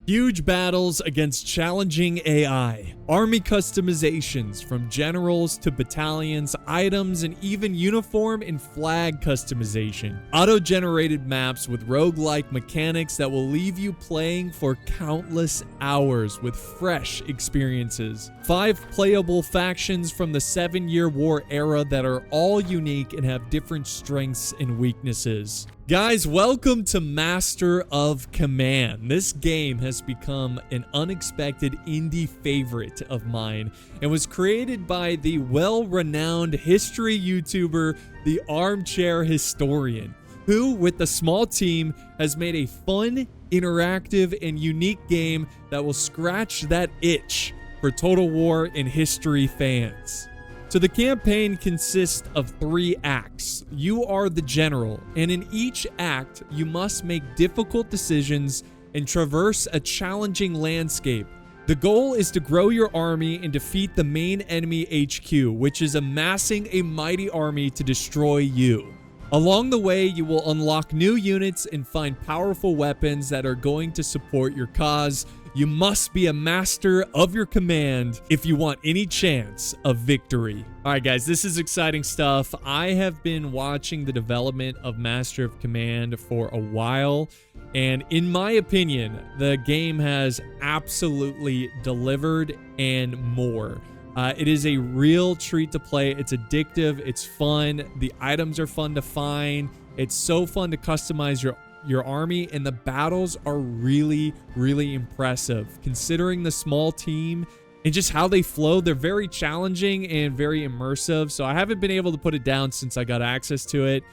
Huge battles against challenging AI, army customizations from generals to battalions, items, and even uniform and flag customization. Auto-generated maps with roguelike mechanics that will leave you playing for countless hours with fresh experiences. 5 playable factions from the 7-Year War era that are all unique and have different strengths and weaknesses. Guys, welcome to Master of Command. This game has become an unexpected indie favorite of mine and was created by the well-renowned history YouTuber, the Armchair Historian, who, with a small team, has made a fun, interactive, and unique game that will scratch that itch for Total War and history fans. So the campaign consists of 3 acts. You are the general, and in each act, you must make difficult decisions and traverse a challenging landscape. The goal is to grow your army and defeat the main enemy HQ, which is amassing a mighty army to destroy you. Along the way, you will unlock new units and find powerful weapons that are going to support your cause. You must be a master of your command if you want any chance of victory. All right, guys, this is exciting stuff. I have been watching the development of Master of Command for a while, and in my opinion, the game has absolutely delivered and more. It is a real treat to play. It's addictive. It's fun. The items are fun to find. It's so fun to customize your army, and the battles are really impressive considering the small team and just how they flow. They're very challenging and very immersive, so I haven't been able to put it down since I got access to it.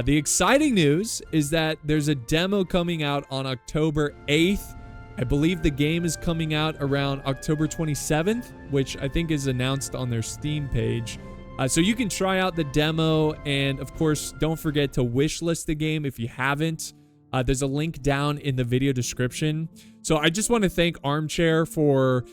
The exciting news is that there's a demo coming out on October 8th. I believe the game is coming out around October 27th, which I think is announced on their Steam page. So you can try out the demo, and of course, don't forget to wishlist the game if you haven't. There's a link down in the video description. So I just want to thank Armchair for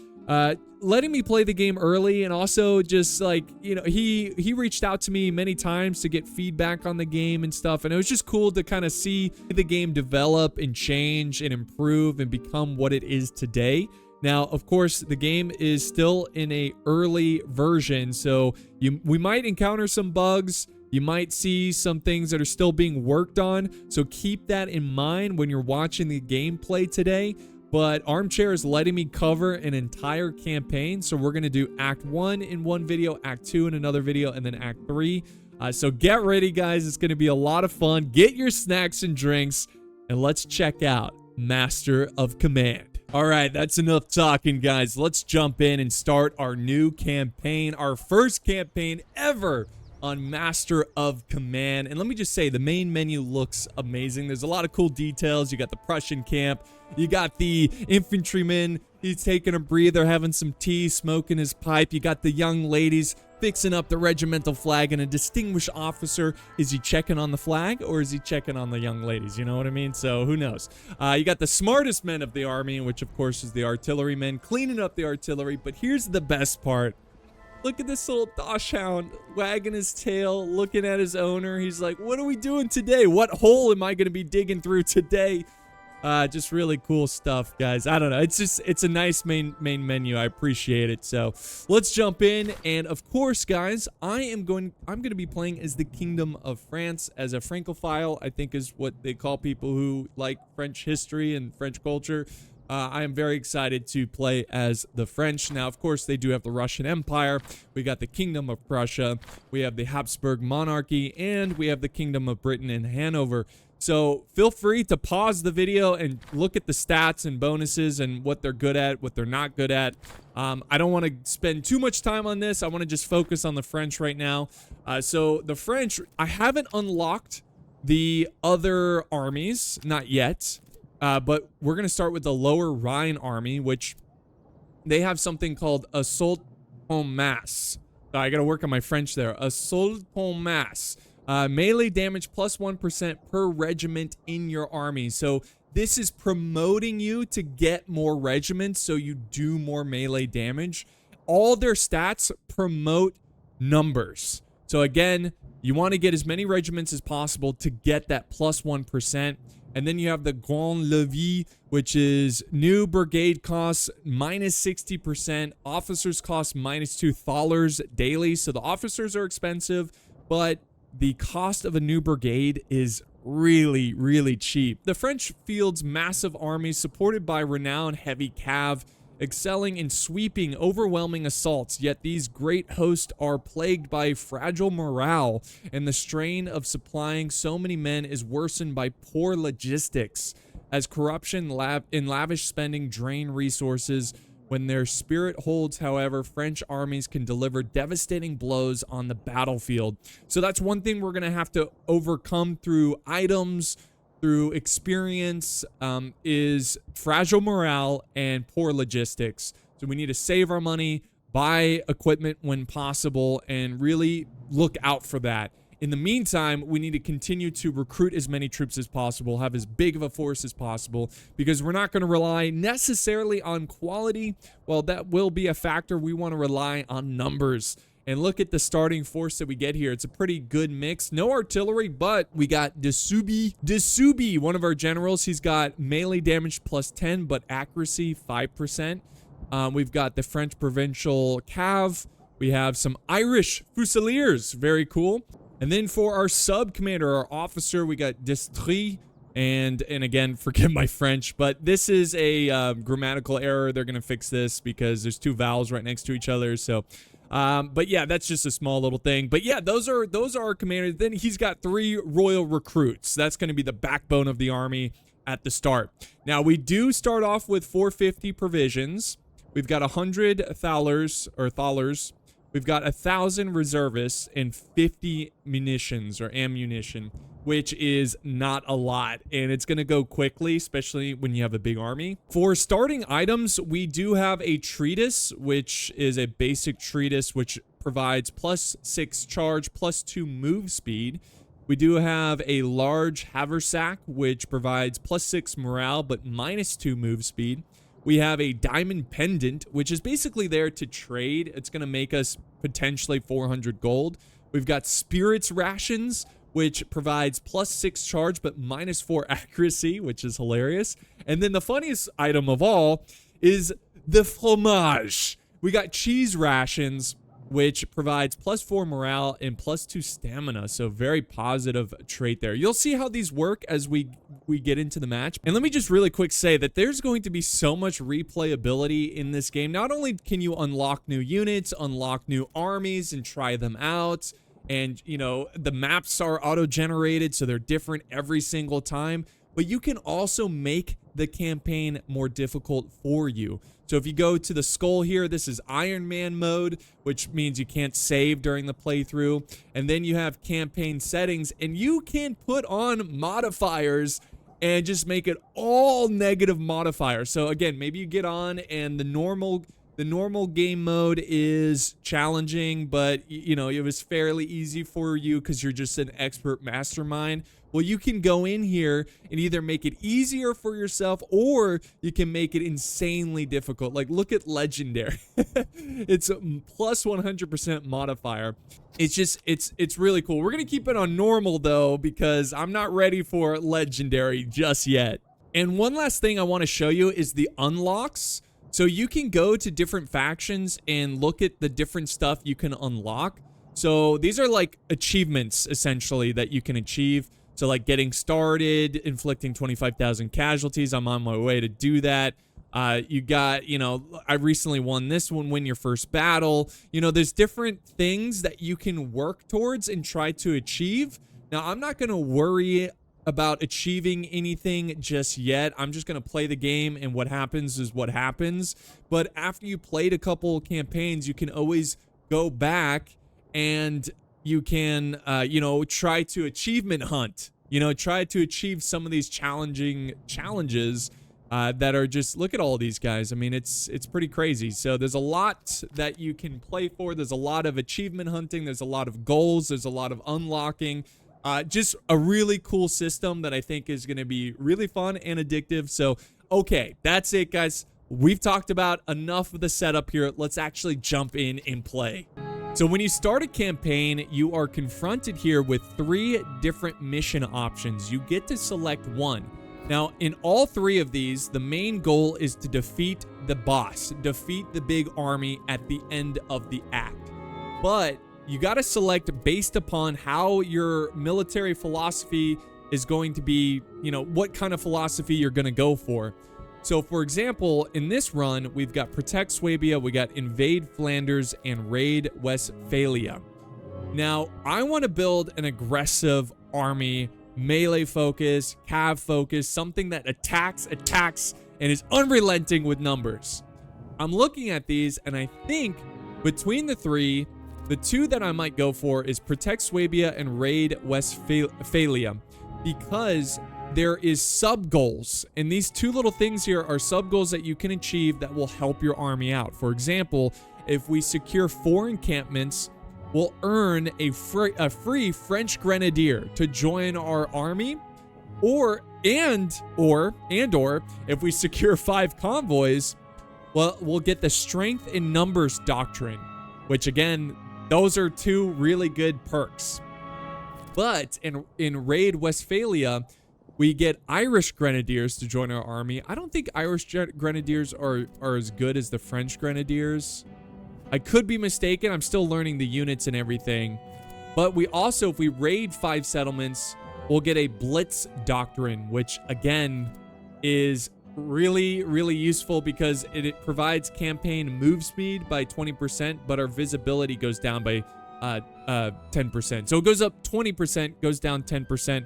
letting me play the game early, and also just like, you know, he reached out to me many times to get feedback on the game and stuff, and it was just cool to kind of see the game develop and change and improve and become what it is today. Now, of course, the game is still in a early version, so we might encounter some bugs. You might see some things that are still being worked on, so keep that in mind when you're watching the gameplay today. But Armchair is letting me cover an entire campaign, so we're going to do Act 1 in one video, Act 2 in another video, and then Act 3. So get ready, guys. It's going to be a lot of fun. Get your snacks and drinks, and let's check out Master of Command. All right, that's enough talking, guys. Let's jump in and start our new campaign, our first campaign ever on Master of Command. And let me just say, the main menu looks amazing. There's a lot of cool details. You got the Prussian camp. You got the infantryman. He's taking a breather, having some tea, smoking his pipe. You got the young ladies fixing up the regimental flag, and a distinguished officer. Is he checking on the flag, or is he checking on the young ladies? You know what I mean? So who knows? You got the smartest men of the army, which of course is the artillerymen, cleaning up the artillery. But here's the best part. Look at this little dachshund wagging his tail, looking at his owner. He's like, what are we doing today? What hole am I going to be digging through today? Just really cool stuff, guys. I don't know. It's a nice main menu. I appreciate it. So let's jump in. And of course, guys, I'm going to be playing as the Kingdom of France, as a Francophile, I think is what they call people who like French history and French culture. I am very excited to play as the French. Now, of course, they do have the Russian Empire. We got the Kingdom of Prussia. We have the Habsburg monarchy, and we have the Kingdom of Britain and Hanover. So feel free to pause the video and look at the stats and bonuses and what they're good at, what they're not good at. I don't want to spend too much time on this. I want to just focus on the French right now. So the French, I haven't unlocked the other armies, not yet. But we're going to start with the Lower Rhine army, which they have something called assault en masse. I got to work on my French there. Assault en masse. Melee damage plus 1% per regiment in your army. So this is promoting you to get more regiments so you do more melee damage. All their stats promote numbers. So again, you want to get as many regiments as possible to get that plus 1%. And then you have the Grand Levis, which is new brigade costs minus 60%, officers cost minus $2 daily. So the officers are expensive, but the cost of a new brigade is really, really cheap. The French fields massive armies supported by renowned heavy cav, excelling in sweeping, overwhelming assaults, yet these great hosts are plagued by fragile morale, and the strain of supplying so many men is worsened by poor logistics, as corruption in lavish spending drain resources. When their spirit holds, however, French armies can deliver devastating blows on the battlefield. So that's one thing we're going to have to overcome through items, through experience, is fragile morale and poor logistics. So we need to save our money, buy equipment when possible, and really look out for that. In the meantime, we need to continue to recruit as many troops as possible, have as big of a force as possible, because we're not going to rely necessarily on quality. While that will be a factor, we want to rely on numbers. And look at the starting force that we get here. It's a pretty good mix. No artillery, but we got Desubi, one of our generals. He's got melee damage plus 10, but accuracy 5%. We've got the French provincial cav. We have some Irish fusiliers. Very cool. And then for our sub commander, our officer, we got Destry. And again, forgive my French, but this is a grammatical error. They're going to fix this because there's two vowels right next to each other. So, but yeah, that's just a small little thing. But yeah, those are our commanders. Then he's got 3 royal recruits. That's going to be the backbone of the army at the start. Now, we do start off with 450 provisions. We've got 100 thalers. We've got 1,000 reservists and 50 munitions or ammunition, which is not a lot, and it's going to go quickly, especially when you have a big army. For starting items, we do have a treatise, which is a basic treatise which provides plus 6 charge, plus 2 move speed. We do have a large haversack, which provides plus 6 morale, but minus 2 move speed. We have a diamond pendant, which is basically there to trade. It's going to make us potentially 400 gold. We've got spirits rations, which provides plus 6 charge, but minus 4 accuracy, which is hilarious. And then the funniest item of all is the fromage. We got cheese rations, which provides plus 4 morale and plus 2 stamina. So very positive trait there. You'll see how these work as we get into the match. And let me just really quick say that there's going to be so much replayability in this game. Not only can you unlock new units, unlock new armies, and try them out, and you know, the maps are auto-generated, so they're different every single time, but you can also make the campaign more difficult for you. So if you go to the skull here, this is Iron Man mode, which means you can't save during the playthrough. And then you have campaign settings, and you can put on modifiers and just make it all negative modifiers. So again, maybe you get on and the normal game mode is challenging, but you know, it was fairly easy for you because you're just an expert mastermind. Well, you can go in here and either make it easier for yourself, or you can make it insanely difficult. Like, look at legendary. It's a plus 100% modifier. It's just, it's really cool. We're going to keep it on normal though, because I'm not ready for legendary just yet. And one last thing I want to show you is the unlocks. So you can go to different factions and look at the different stuff you can unlock. So these are like achievements essentially that you can achieve. So like getting started, inflicting 25,000 casualties. I'm on my way to do that. You got, you know, I recently won this one, win your first battle. You know, there's different things that you can work towards and try to achieve. Now, I'm not going to worry about achieving anything just yet. I'm just going to play the game, and what happens is what happens. But after you played a couple campaigns, you can always go back and you can, you know, try to achievement hunt, you know, try to achieve some of these challenges that are just, look at all these guys. I mean, it's pretty crazy. So there's a lot that you can play for. There's a lot of achievement hunting. There's a lot of goals. There's a lot of unlocking. Just a really cool system that I think is going to be really fun and addictive. So, okay, that's it, guys. We've talked about enough of the setup here. Let's actually jump in and play. So when you start a campaign, you are confronted here with 3 different mission options. You get to select one. Now, in all three of these, the main goal is to defeat the boss, defeat the big army at the end of the act. But you got to select based upon how your military philosophy is going to be, you know, what kind of philosophy you're going to go for. So, for example, in this run, we've got Protect Swabia, we got Invade Flanders, and Raid Westphalia. Now, I want to build an aggressive army, melee focus, cav focus, something that attacks, and is unrelenting with numbers. I'm looking at these, and I think between the three, the two that I might go for is Protect Swabia and Raid Westphalia, because there is sub-goals, and these two little things here are sub-goals that you can achieve that will help your army out. For example, if we secure 4 encampments, we'll earn a free French grenadier to join our army, or if we secure 5 convoys, well, we'll get the strength in numbers doctrine, which again, those are 2 really good perks. But in Raid Westphalia, we get Irish Grenadiers to join our army. I don't think Irish Grenadiers are as good as the French Grenadiers. I could be mistaken. I'm still learning the units and everything. But we also, if we raid 5 settlements, we'll get a Blitz Doctrine, which again is really, really useful because it provides campaign move speed by 20%, but our visibility goes down by 10%. So it goes up 20%, goes down 10%.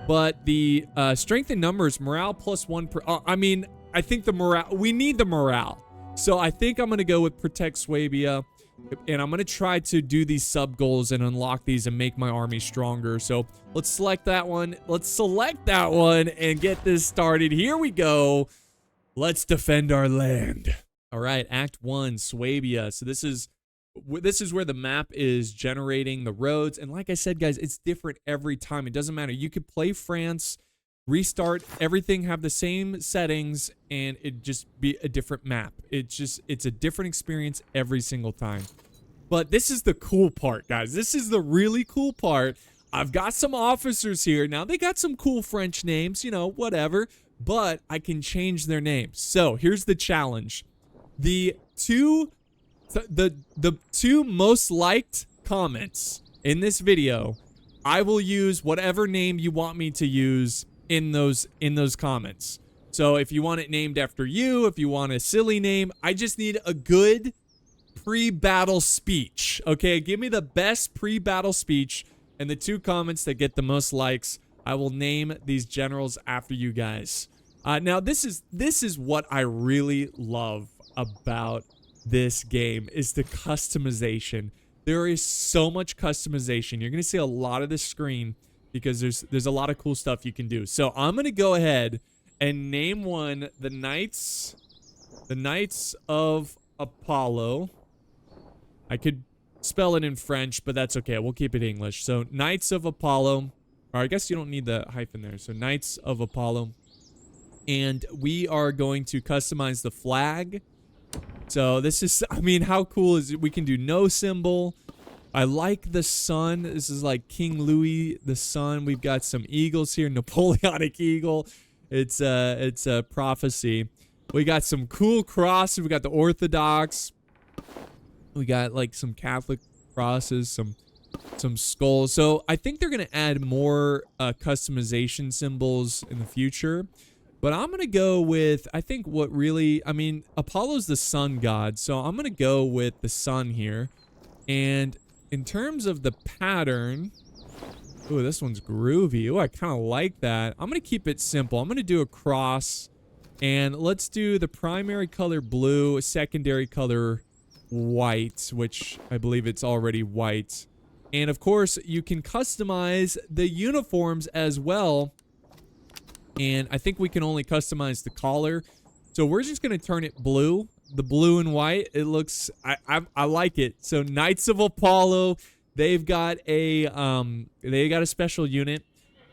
But the strength in numbers, morale plus 1 per... I mean, I think the morale... We need the morale. So I think I'm going to go with Protect Swabia. And I'm going to try to do these sub-goals and unlock these and make my army stronger. So let's select that one. Let's select that one and get this started. Here we go. Let's defend our land. All right, Act 1, Swabia. So this is where the map is generating the roads. And like I said, guys, it's different every time. It doesn't matter. You could play France, restart, everything have the same settings, and it just be a different map. It's a different experience every single time. But this is the cool part, guys. This is the really cool part. I've got some officers here. Now, they got some cool French names, you know, whatever. But I can change their names. So, here's the challenge. The two most liked comments in this video, I will use whatever name you want me to use in those comments. So if you want it named after you, if you want a silly name, I just need a good pre-battle speech. Okay, give me the best pre-battle speech, and the 2 comments that get the most likes, I will name these generals after you guys. Now this is what I really love about this game, is the customization. There is so much customization. You're gonna see a lot of this screen because there's a lot of cool stuff you can do. So I'm gonna go ahead and name one the Knights of Apollo. I could spell it in French, but that's okay. We'll keep it English. So Knights of Apollo, or I guess you don't need the hyphen there. So Knights of Apollo, and we are going to customize the flag. So this is, I mean, how cool is it? We can do no symbol. I like the sun. This is like King Louis the Sun. We've got some eagles here. Napoleonic eagle. It's a prophecy. We got some cool crosses. We got the Orthodox. We got like some Catholic crosses, some skulls. So I think they're gonna add more customization symbols in the future. But I'm going to go with, I think what really, I mean, Apollo's the sun god, so I'm going to go with the sun here. And in terms of the pattern, ooh, this one's groovy. Ooh, I kind of like that. I'm going to keep it simple. I'm going to do a cross, and let's do the primary color blue, secondary color white, which I believe it's already white. And of course, you can customize the uniforms as well. And I think we can only customize the collar. So we're just going to turn it blue. The blue and white. It looks... I like it. So Knights of Apollo. They've got a special unit.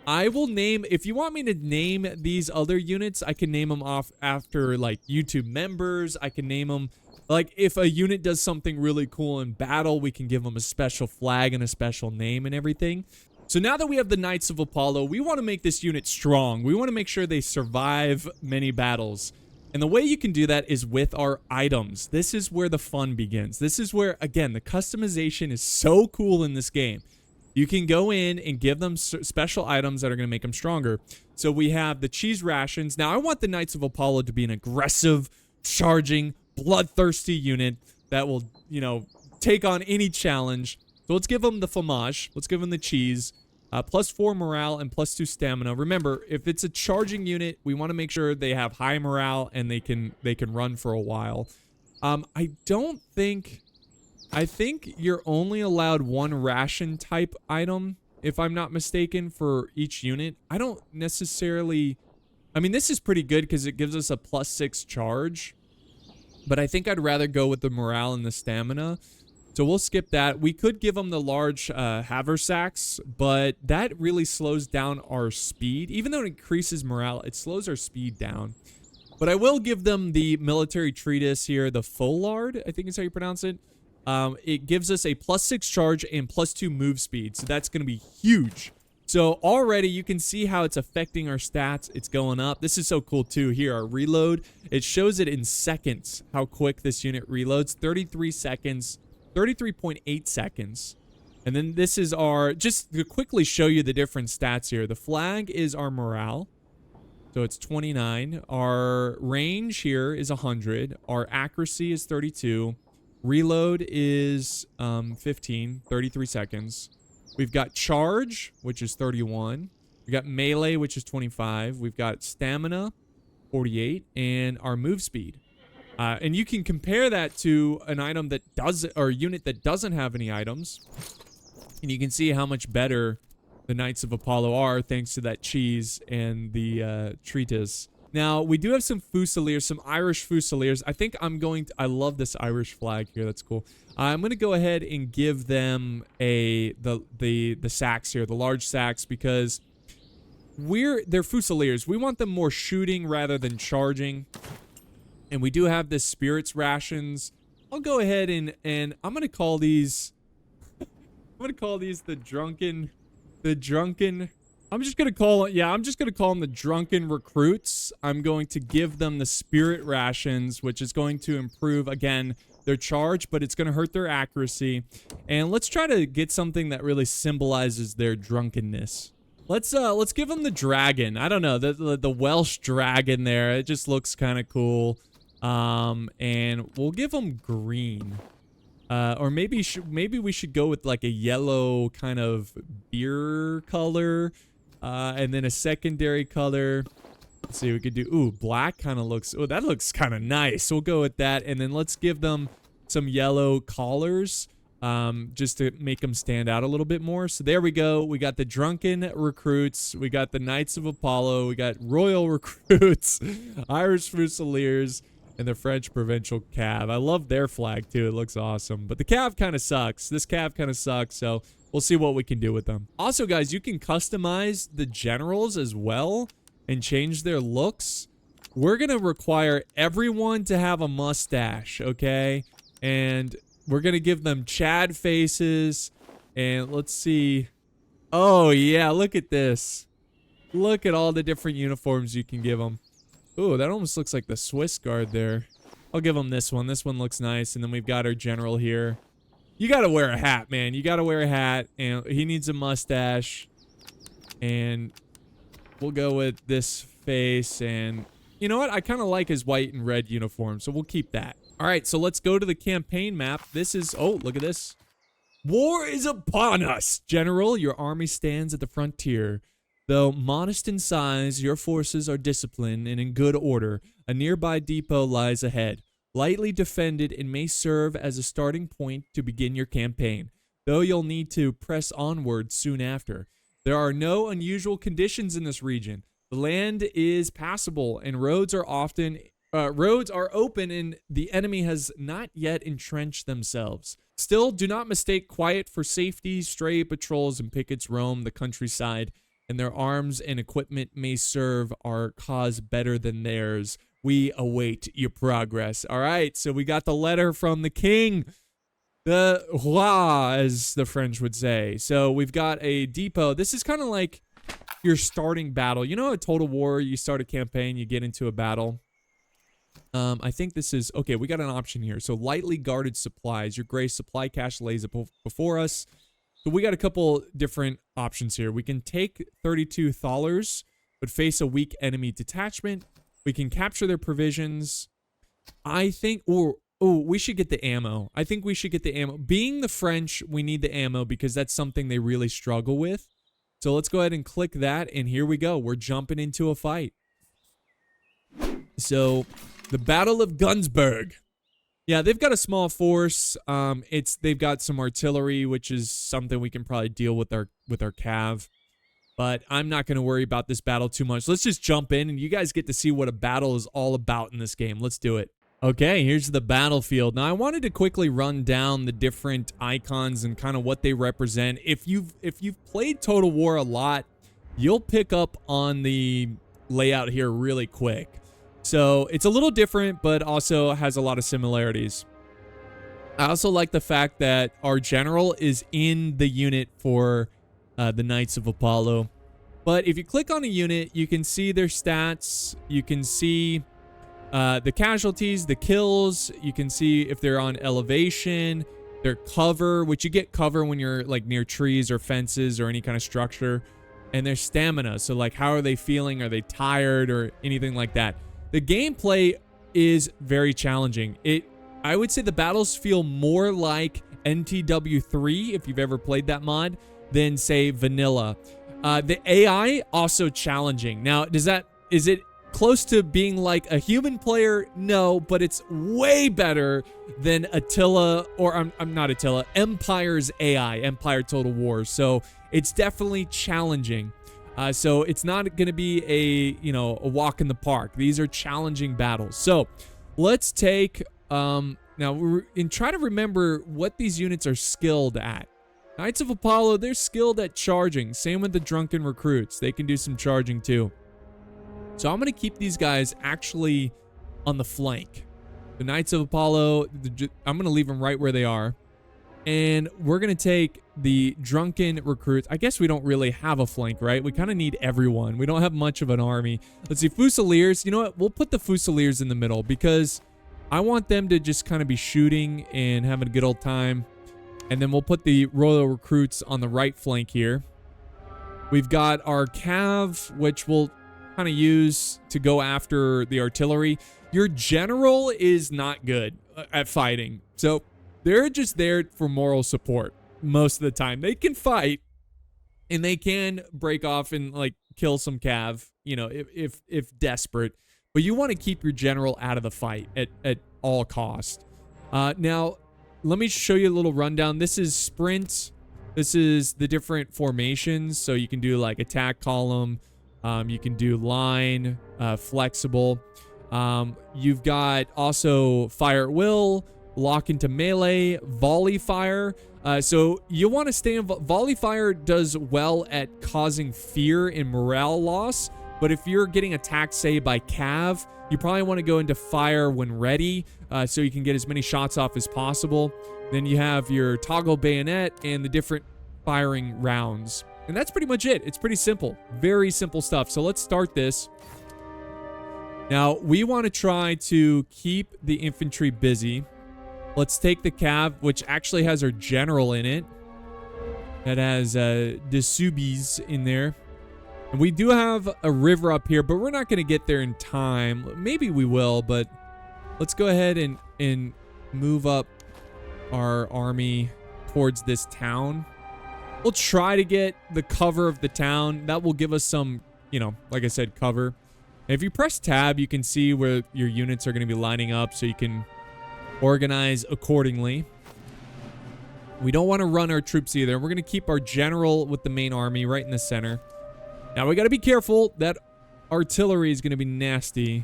I will name... If you want me to name these other units, I can name them off after, like, YouTube members. I can name them... Like, if a unit does something really cool in battle, we can give them a special flag and a special name and everything. So now that we have the Knights of Apollo, we want to make this unit strong. We want to make sure they survive many battles. And the way you can do that is with our items. This is where the fun begins. This is where, again, the customization is so cool in this game. You can go in and give them special items that are going to make them stronger. So we have the cheese rations. Now, I want the Knights of Apollo to be an aggressive, charging, bloodthirsty unit that will, you know, take on any challenge. So let's give them the fromage. Let's give them the cheese. +4 morale and +2 stamina. Remember, if it's a charging unit, we want to make sure they have high morale and they can run for a while. I think you're only allowed one ration type item, if I'm not mistaken, for each unit. I don't necessarily... I mean, this is pretty good because it gives us a +6 charge. But I think I'd rather go with the morale and the stamina. So we'll skip that. We could give them the large haversacks, but that really slows down our speed. Even though it increases morale, it slows our speed down. But I will give them the military treatise here, the Folard, I think is how you pronounce it. It gives us a +6 charge and +2 move speed. So that's going to be huge. So already you can see how it's affecting our stats. It's going up. This is so cool too. Here, our reload. It shows it in seconds, how quick this unit reloads. 33 seconds. 33.8 seconds. And then this is our, just to quickly show you the different stats here. The flag is our morale. So it's 29. Our range here is 100. Our accuracy is 32. Reload is 15, 33 seconds. We've got charge, which is 31. We got melee, which is 25. We've got stamina, 48. And our move speed. And you can compare that to an item that does, or a unit that doesn't have any items. And you can see how much better the Knights of Apollo are thanks to that cheese and the treatise. Now, we do have some Fusiliers, some Irish Fusiliers. I think I'm going to... I love this Irish flag here. That's cool. I'm going to go ahead and give them the sacks here, the large sacks, because they're Fusiliers. We want them more shooting rather than charging. And we do have this spirits rations. I'll go ahead and I'm going to call these... I'm going to call these the drunken... I'm just going to call it... Yeah, I'm just going to call them the drunken recruits. I'm going to give them the spirit rations, which is going to improve, again, their charge, but it's going to hurt their accuracy. And let's try to get something that really symbolizes their drunkenness. Let's give them the dragon. I don't know, the Welsh dragon there. It just looks kind of cool. And we'll give them green. Or maybe we should go with like a yellow kind of beer color. And then a secondary color. Let's see, we could do, ooh, black kind of looks, oh, that looks kind of nice. We'll go with that. And then let's give them some yellow collars. Just to make them stand out a little bit more. So there we go. We got the drunken recruits. We got the Knights of Apollo. We got royal recruits, Irish Fusiliers, and the French provincial cav. I love their flag too. It looks awesome. But the cav kind of sucks. This cav kind of sucks. So we'll see what we can do with them. Also, guys, you can customize the generals as well and change their looks. We're going to require everyone to have a mustache, okay? And we're going to give them Chad faces. And let's see. Oh, yeah. Look at this. Look at all the different uniforms you can give them. Ooh, that almost looks like the Swiss Guard there. I'll give them this one. This one looks nice. And then we've got our general here. You got to wear a hat, man. You got to wear a hat. And he needs a mustache. And we'll go with this face. And you know what? I kind of like his white and red uniform. So we'll keep that. All right, so let's go to the campaign map. This is, oh, look at this. War is upon us, General. Your army stands at the frontier. Though modest in size, your forces are disciplined and in good order. A nearby depot lies ahead. Lightly defended, it may serve as a starting point to begin your campaign, though you'll need to press onward soon after. There are no unusual conditions in this region. The land is passable and roads are open and the enemy has not yet entrenched themselves. Still, do not mistake quiet for safety. Stray patrols and pickets roam the countryside, and their arms and equipment may serve our cause better than theirs. We await your progress. All right, so we got the letter from the king. The roi, as the French would say. So we've got a depot. This is kind of like your starting battle. You know, a Total War, you start a campaign, you get into a battle. I think this is, okay, we got an option here. So lightly guarded supplies. Your gray supply cache lays before us. So we got a couple different options here. We can take 32 thalers, but face a weak enemy detachment. We can capture their provisions. I think, we should get the ammo. I think we should get the ammo. Being the French, we need the ammo because that's something they really struggle with. So let's go ahead and click that, and here we go. We're jumping into a fight. So, the Battle of Gunzburg. Yeah, they've got a small force. They've got some artillery, which is something we can probably deal with our cav. But I'm not going to worry about this battle too much. Let's just jump in, and you guys get to see what a battle is all about in this game. Let's do it. Okay, here's the battlefield. Now, I wanted to quickly run down the different icons and kind of what they represent. If you've played Total War a lot, you'll pick up on the layout here really quick. So, it's a little different, but also has a lot of similarities. I also like the fact that our general is in the unit for the Knights of Apollo. But if you click on a unit, you can see their stats. You can see the casualties, the kills. You can see if they're on elevation, their cover, which you get cover when you're like near trees or fences or any kind of structure, and their stamina. So like, how are they feeling? Are they tired or anything like that? The gameplay is very challenging. I would say the battles feel more like NTW3 if you've ever played that mod than say vanilla. The AI also challenging. Now, is it close to being like a human player? No, but it's way better than Attila, or I'm not Attila, Empire's AI, Empire Total War. So it's definitely challenging. So it's not going to be a walk in the park. These are challenging battles. So let's take now and try to remember what these units are skilled at. Knights of Apollo, they're skilled at charging. Same with the drunken recruits. They can do some charging too. So I'm going to keep these guys actually on the flank. The Knights of Apollo, I'm going to leave them right where they are. And we're going to take the drunken recruits. I guess we don't really have a flank, right? We kind of need everyone. We don't have much of an army. Let's see, Fusiliers. You know what? We'll put the Fusiliers in the middle because I want them to just kind of be shooting and having a good old time. And then we'll put the Royal Recruits on the right flank here. We've got our Cav, which we'll kind of use to go after the artillery. Your general is not good at fighting. So they're just there for moral support most of the time. They can fight and they can break off and like kill some Cav, you know, if desperate. But you want to keep your general out of the fight at all costs. Now, let me show you a little rundown. This is sprint. This is the different formations. So you can do like attack column. You can do line, flexible. You've got also fire at will, lock into melee, volley fire. So you want to stay in volley fire does well at causing fear and morale loss. But if you're getting attacked, say, by Cav, you probably want to go into fire when ready so you can get as many shots off as possible. Then you have your toggle bayonet and the different firing rounds. And that's pretty much it. It's pretty simple. Very simple stuff. So let's start this. Now, we want to try to keep the infantry busy. Let's take the Cav, which actually has our general in it. That has the Subis in there. And we do have a river up here, but we're not going to get there in time. Maybe we will, but let's go ahead and move up our army towards this town. We'll try to get the cover of the town. That will give us some, like I said, cover. And if you press tab, you can see where your units are going to be lining up so you can organize accordingly. We don't want to run our troops either. We're going to keep our general with the main army right in the center. Now, we got to be careful. That artillery is going to be nasty.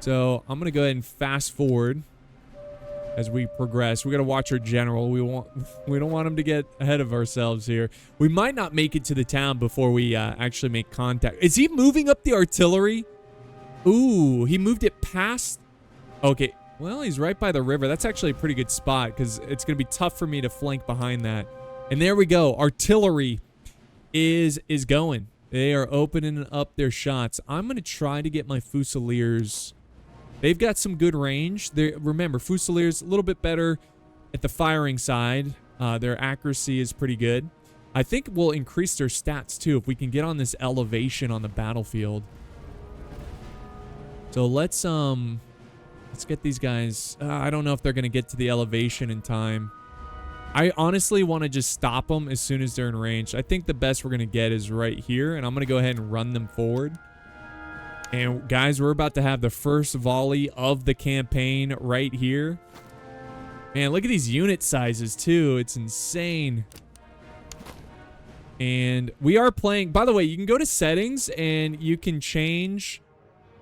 So, I'm going to go ahead and fast forward as we progress. We got to watch our general. We don't want him to get ahead of ourselves here. We might not make it to the town before we actually make contact. Is he moving up the artillery? Ooh, he moved it past. Okay, Well, he's right by the river. That's actually a pretty good spot because it's going to be tough for me to flank behind that. And there we go. Artillery is going. They are opening up their shots. I'm going to try to get my Fusiliers. They've got some good range. Remember, Fusiliers a little bit better at the firing side. Their accuracy is pretty good. I think we'll increase their stats too if we can get on this elevation on the battlefield. So let's get these guys. I don't know if they're going to get to the elevation in time. I honestly want to just stop them as soon as they're in range. I think the best we're going to get is right here, and I'm going to go ahead and run them forward. And guys, we're about to have the first volley of the campaign right here. Man, look at these unit sizes too. It's insane. And we are playing, by the way, you can go to settings and you can change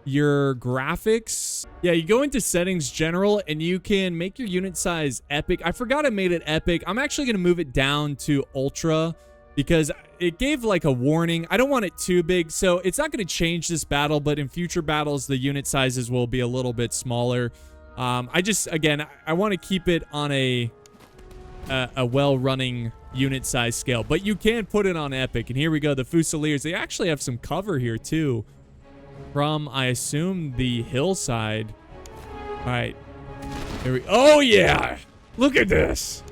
your graphics. Yeah, you go into settings general and you can make your unit size epic. I forgot I made it epic. I'm actually going to move it down to ultra because it gave like a warning. I don't want it too big, so it's not going to change this battle, but in future battles the unit sizes will be a little bit smaller. Again, I want to keep it on a well-running unit size scale, but you can put it on epic. And here we go, the Fusiliers. They actually have some cover here too from, I assume, the hillside. All right, here we, oh yeah, look at this,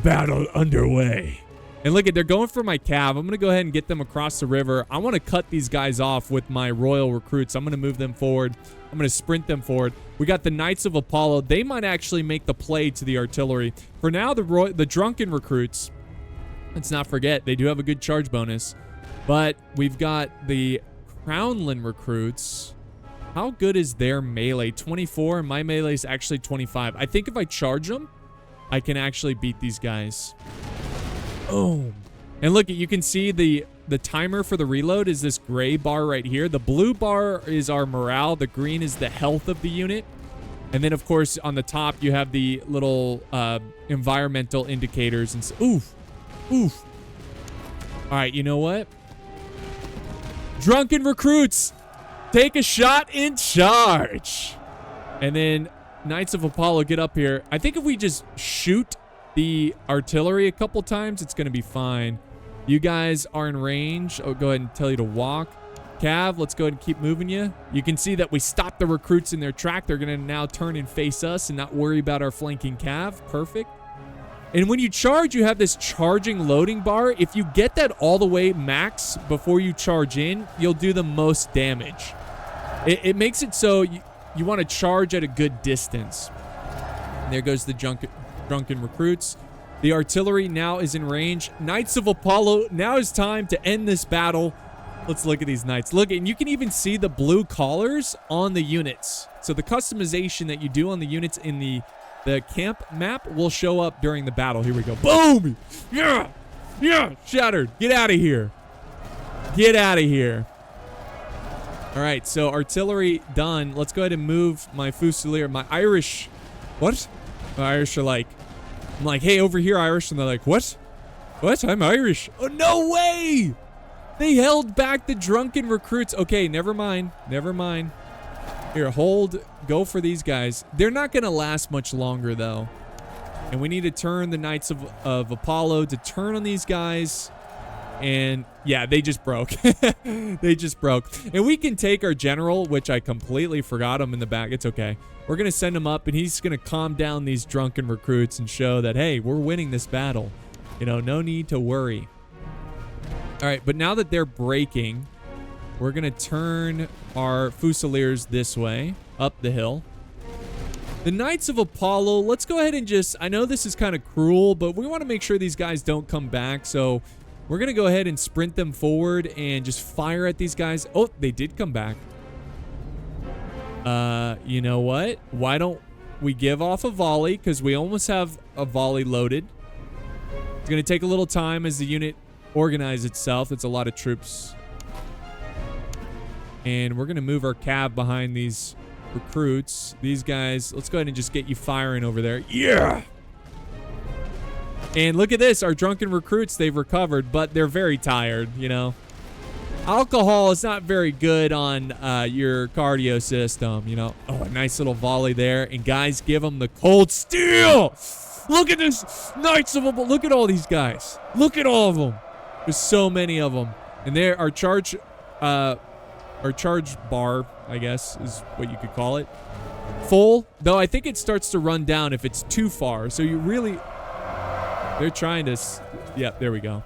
battle underway. And look at, they're going for my cav. I'm gonna go ahead and get them across the river. I want to cut these guys off with my royal recruits. I'm gonna move them forward. I'm gonna sprint them forward. We got the Knights of Apollo. They might actually make the play to the artillery. For now, the drunken recruits, let's not forget, they do have a good charge bonus. But we've got the Crownland recruits. How good is their melee? 24, and my melee is actually 25. I think if I charge them, I can actually beat these guys. Boom. And look, you can see the timer for the reload is this gray bar right here. The blue bar is our morale. The green is the health of the unit. And then, of course, on the top, you have the little environmental indicators. And oof. Oof. All right, you know what? Drunken recruits, take a shot in charge. And then Knights of Apollo, get up here. I think if we just shoot the artillery a couple times, it's going to be fine. You guys are in range. I'll go ahead and tell you to walk. Cav, let's go ahead and keep moving you. You can see that we stopped the recruits in their track. They're going to now turn and face us and not worry about our flanking Cav. Perfect. And when you charge, you have this charging loading bar. If you get that all the way max before you charge in, you'll do the most damage. It makes it so you want to charge at a good distance. And there goes the drunken recruits. The artillery now is in range. Knights of Apollo, now is time to end this battle. Let's look at these knights. Look, and you can even see the blue collars on the units. So the customization that you do on the units in the camp map will show up during the battle. Here we go. Boom! Yeah! Yeah! Shattered. Get out of here. Get out of here. All right, so artillery done. Let's go ahead and move my Fusilier. My Irish... What? My Irish are like... I'm like, hey, over here, Irish. And they're like, what? What? I'm Irish. Oh, no way! They held back the drunken recruits. Okay, never mind. Never mind. Here, hold. Go for these guys. They're not going to last much longer, though. And we need to turn the Knights of Apollo to turn on these guys. And, yeah, they just broke. They just broke. And we can take our general, which I completely forgot him in the back. It's okay. We're going to send him up, and he's going to calm down these drunken recruits and show that, hey, we're winning this battle. You know, no need to worry. All right, but now that they're breaking, we're going to turn our Fusiliers this way, up the hill. The Knights of Apollo, let's go ahead and just... I know this is kind of cruel, but we want to make sure these guys don't come back, so we're going to go ahead and sprint them forward and just fire at these guys. Oh, they did come back. You know what? Why don't we give off a volley? Because we almost have a volley loaded. It's going to take a little time as the unit organizes itself. It's a lot of troops. And we're going to move our cav behind these recruits. These guys, let's go ahead and just get you firing over there. Yeah! And look at this. Our drunken recruits, they've recovered, but they're very tired, you know. alcohol is not very good on your cardio system, you know. Oh, a nice little volley there. And guys, give them the cold steel. Look at this. Knights of a... Look at all these guys. Look at all of them. There's so many of them. And there, our charge bar, I guess, is what you could call it. Full. Though I think it starts to run down if it's too far. So you really... They're trying to... Yeah, there we go.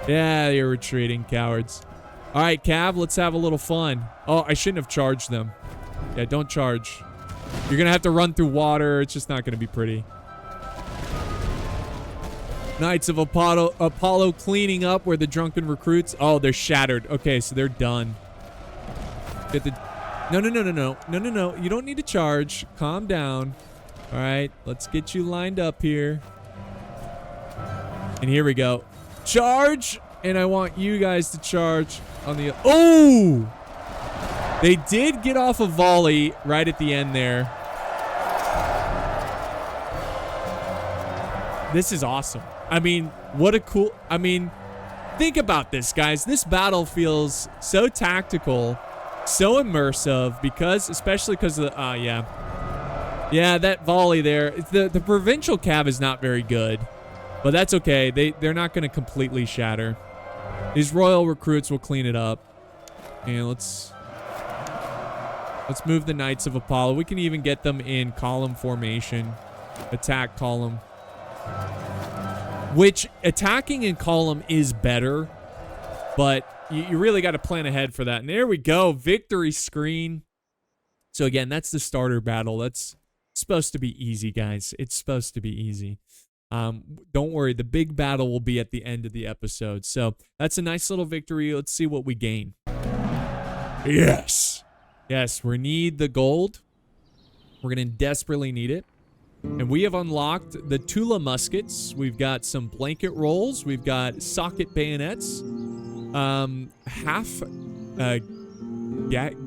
Yeah, you're retreating, cowards. All right, Cav, let's have a little fun. Oh, I shouldn't have charged them. Yeah, don't charge. You're going to have to run through water. It's just not going to be pretty. Knights of Apollo cleaning up where the drunken recruits... Oh, they're shattered. Okay, so they're done. Get the... No. No. You don't need to charge. Calm down. All right, let's get you lined up here. And here we go. Charge! And I want you guys to charge on the... Oh! They did get off a volley right at the end there. This is awesome. I mean, what a cool... I mean, think about this, guys. This battle feels so tactical, so immersive, because... Especially because of the... yeah. Yeah, that volley there. The provincial cav is not very good. But that's okay. They're not going to completely shatter. These royal recruits will clean it up. And let's move the Knights of Apollo. We can even get them in column formation. Attack column. Which, attacking in column is better. But you really got to plan ahead for that. And there we go. Victory screen. So again, that's the starter battle. That's supposed to be easy, guys. It's supposed to be easy. Don't worry, the big battle will be at the end of the episode. So that's a nice little victory. Let's see what we gain. Yes, we need the gold. We're gonna desperately need it. And we have unlocked the Tula muskets. We've got some blanket rolls. We've got socket bayonets.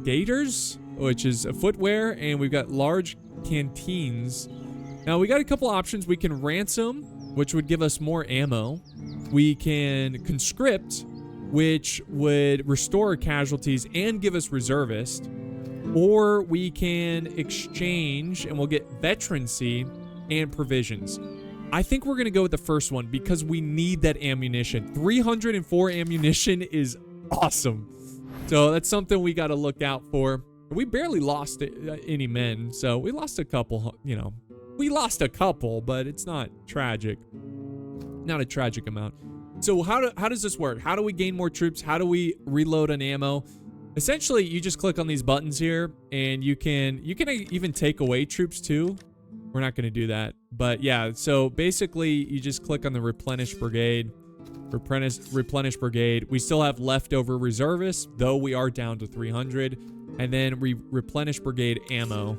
Gaiters, which is a footwear, and we've got large canteens. Now, we got a couple options. We can ransom, which would give us more ammo. We can conscript, which would restore casualties and give us reservist. Or we can exchange, and we'll get veterancy and provisions. I think we're going to go with the first one because we need that ammunition. 304 ammunition is awesome. So that's something we got to look out for. We barely lost any men, so we lost a couple, you know. We lost a couple, but it's not tragic. Not a tragic amount. So how does this work? How do we gain more troops? How do we reload on ammo? Essentially, you just click on these buttons here, and you can even take away troops too. We're not going to do that. But yeah, so basically, you just click on the replenish brigade. Replenish brigade. We still have leftover reservists, though we are down to 300. And then we replenish brigade ammo.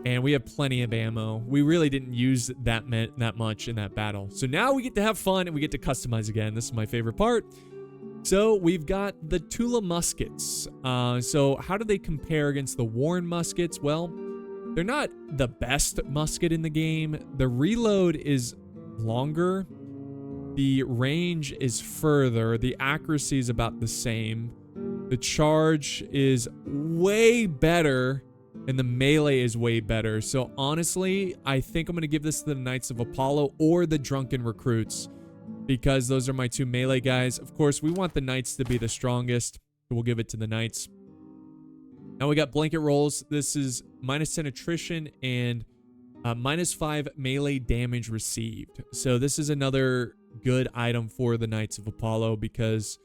And we have plenty of ammo. We really didn't use that much in that battle. So now we get to have fun and we get to customize again. This is my favorite part. So we've got the Tula muskets. So how do they compare against the Warren muskets? Well, they're not the best musket in the game. The reload is longer. The range is further. The accuracy is about the same. The charge is way better. And the melee is way better. So honestly, I think I'm going to give this to the Knights of Apollo or the Drunken Recruits. Because those are my two melee guys. Of course, we want the Knights to be the strongest. So we'll give it to the Knights. Now we got blanket rolls. This is -10 attrition and -5 melee damage received. So this is another good item for the Knights of Apollo because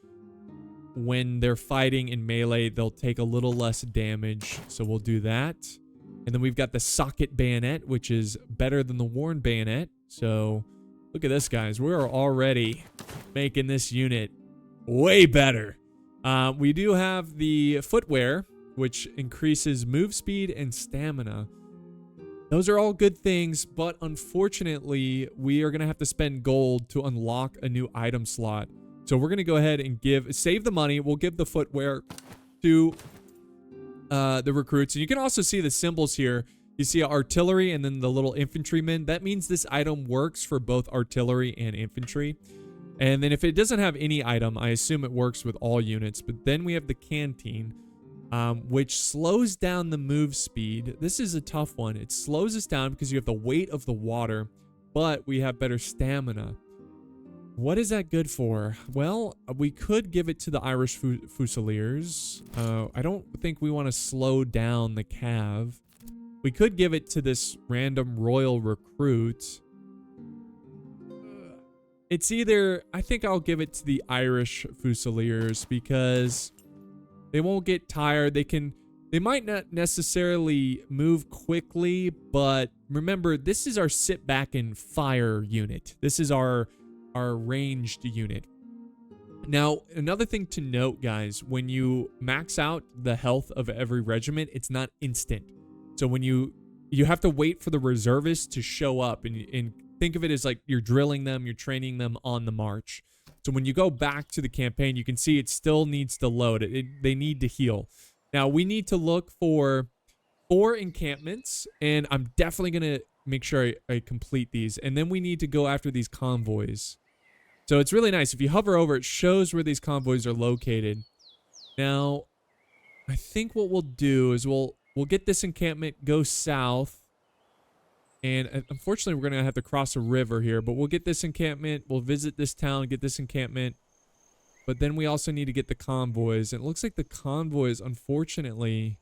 when they're fighting in melee, they'll take a little less damage. So we'll do that. And then we've got the socket bayonet, which is better than the worn bayonet. So look at this, guys. We're already making this unit way better. We do have the footwear, which increases move speed and stamina. Those are all good things, but unfortunately, we are going to have to spend gold to unlock a new item slot. So we're going to go ahead and save the money. We'll give the footwear to the recruits. And you can also see the symbols here. You see artillery and then the little infantrymen. That means this item works for both artillery and infantry. And then if it doesn't have any item, I assume it works with all units. But then we have the canteen, which slows down the move speed. This is a tough one. It slows us down because you have the weight of the water, but we have better stamina. What is that good for? Well, we could give it to the Irish Fusiliers. I don't think we want to slow down the cav. We could give it to this random royal recruit. It's either, I think I'll give it to the Irish Fusiliers because they won't get tired. They might not necessarily move quickly, but remember, this is our sit back and fire unit. This is our ranged unit. Now, another thing to note, guys, when you max out the health of every regiment, it's not instant. So when you have to wait for the reservists to show up, and think of it as like you're drilling them, you're training them on the march. So when you go back to the campaign, you can see it still needs to load. They need to heal. Now, we need to look for 4 encampments, and I'm definitely going to make sure I complete these. And then we need to go after these convoys. So it's really nice. If you hover over, it shows where these convoys are located. Now, I think what we'll do is we'll get this encampment, go south. And unfortunately, we're going to have to cross a river here. But we'll get this encampment. We'll visit this town, get this encampment. But then we also need to get the convoys. And it looks like the convoys, unfortunately,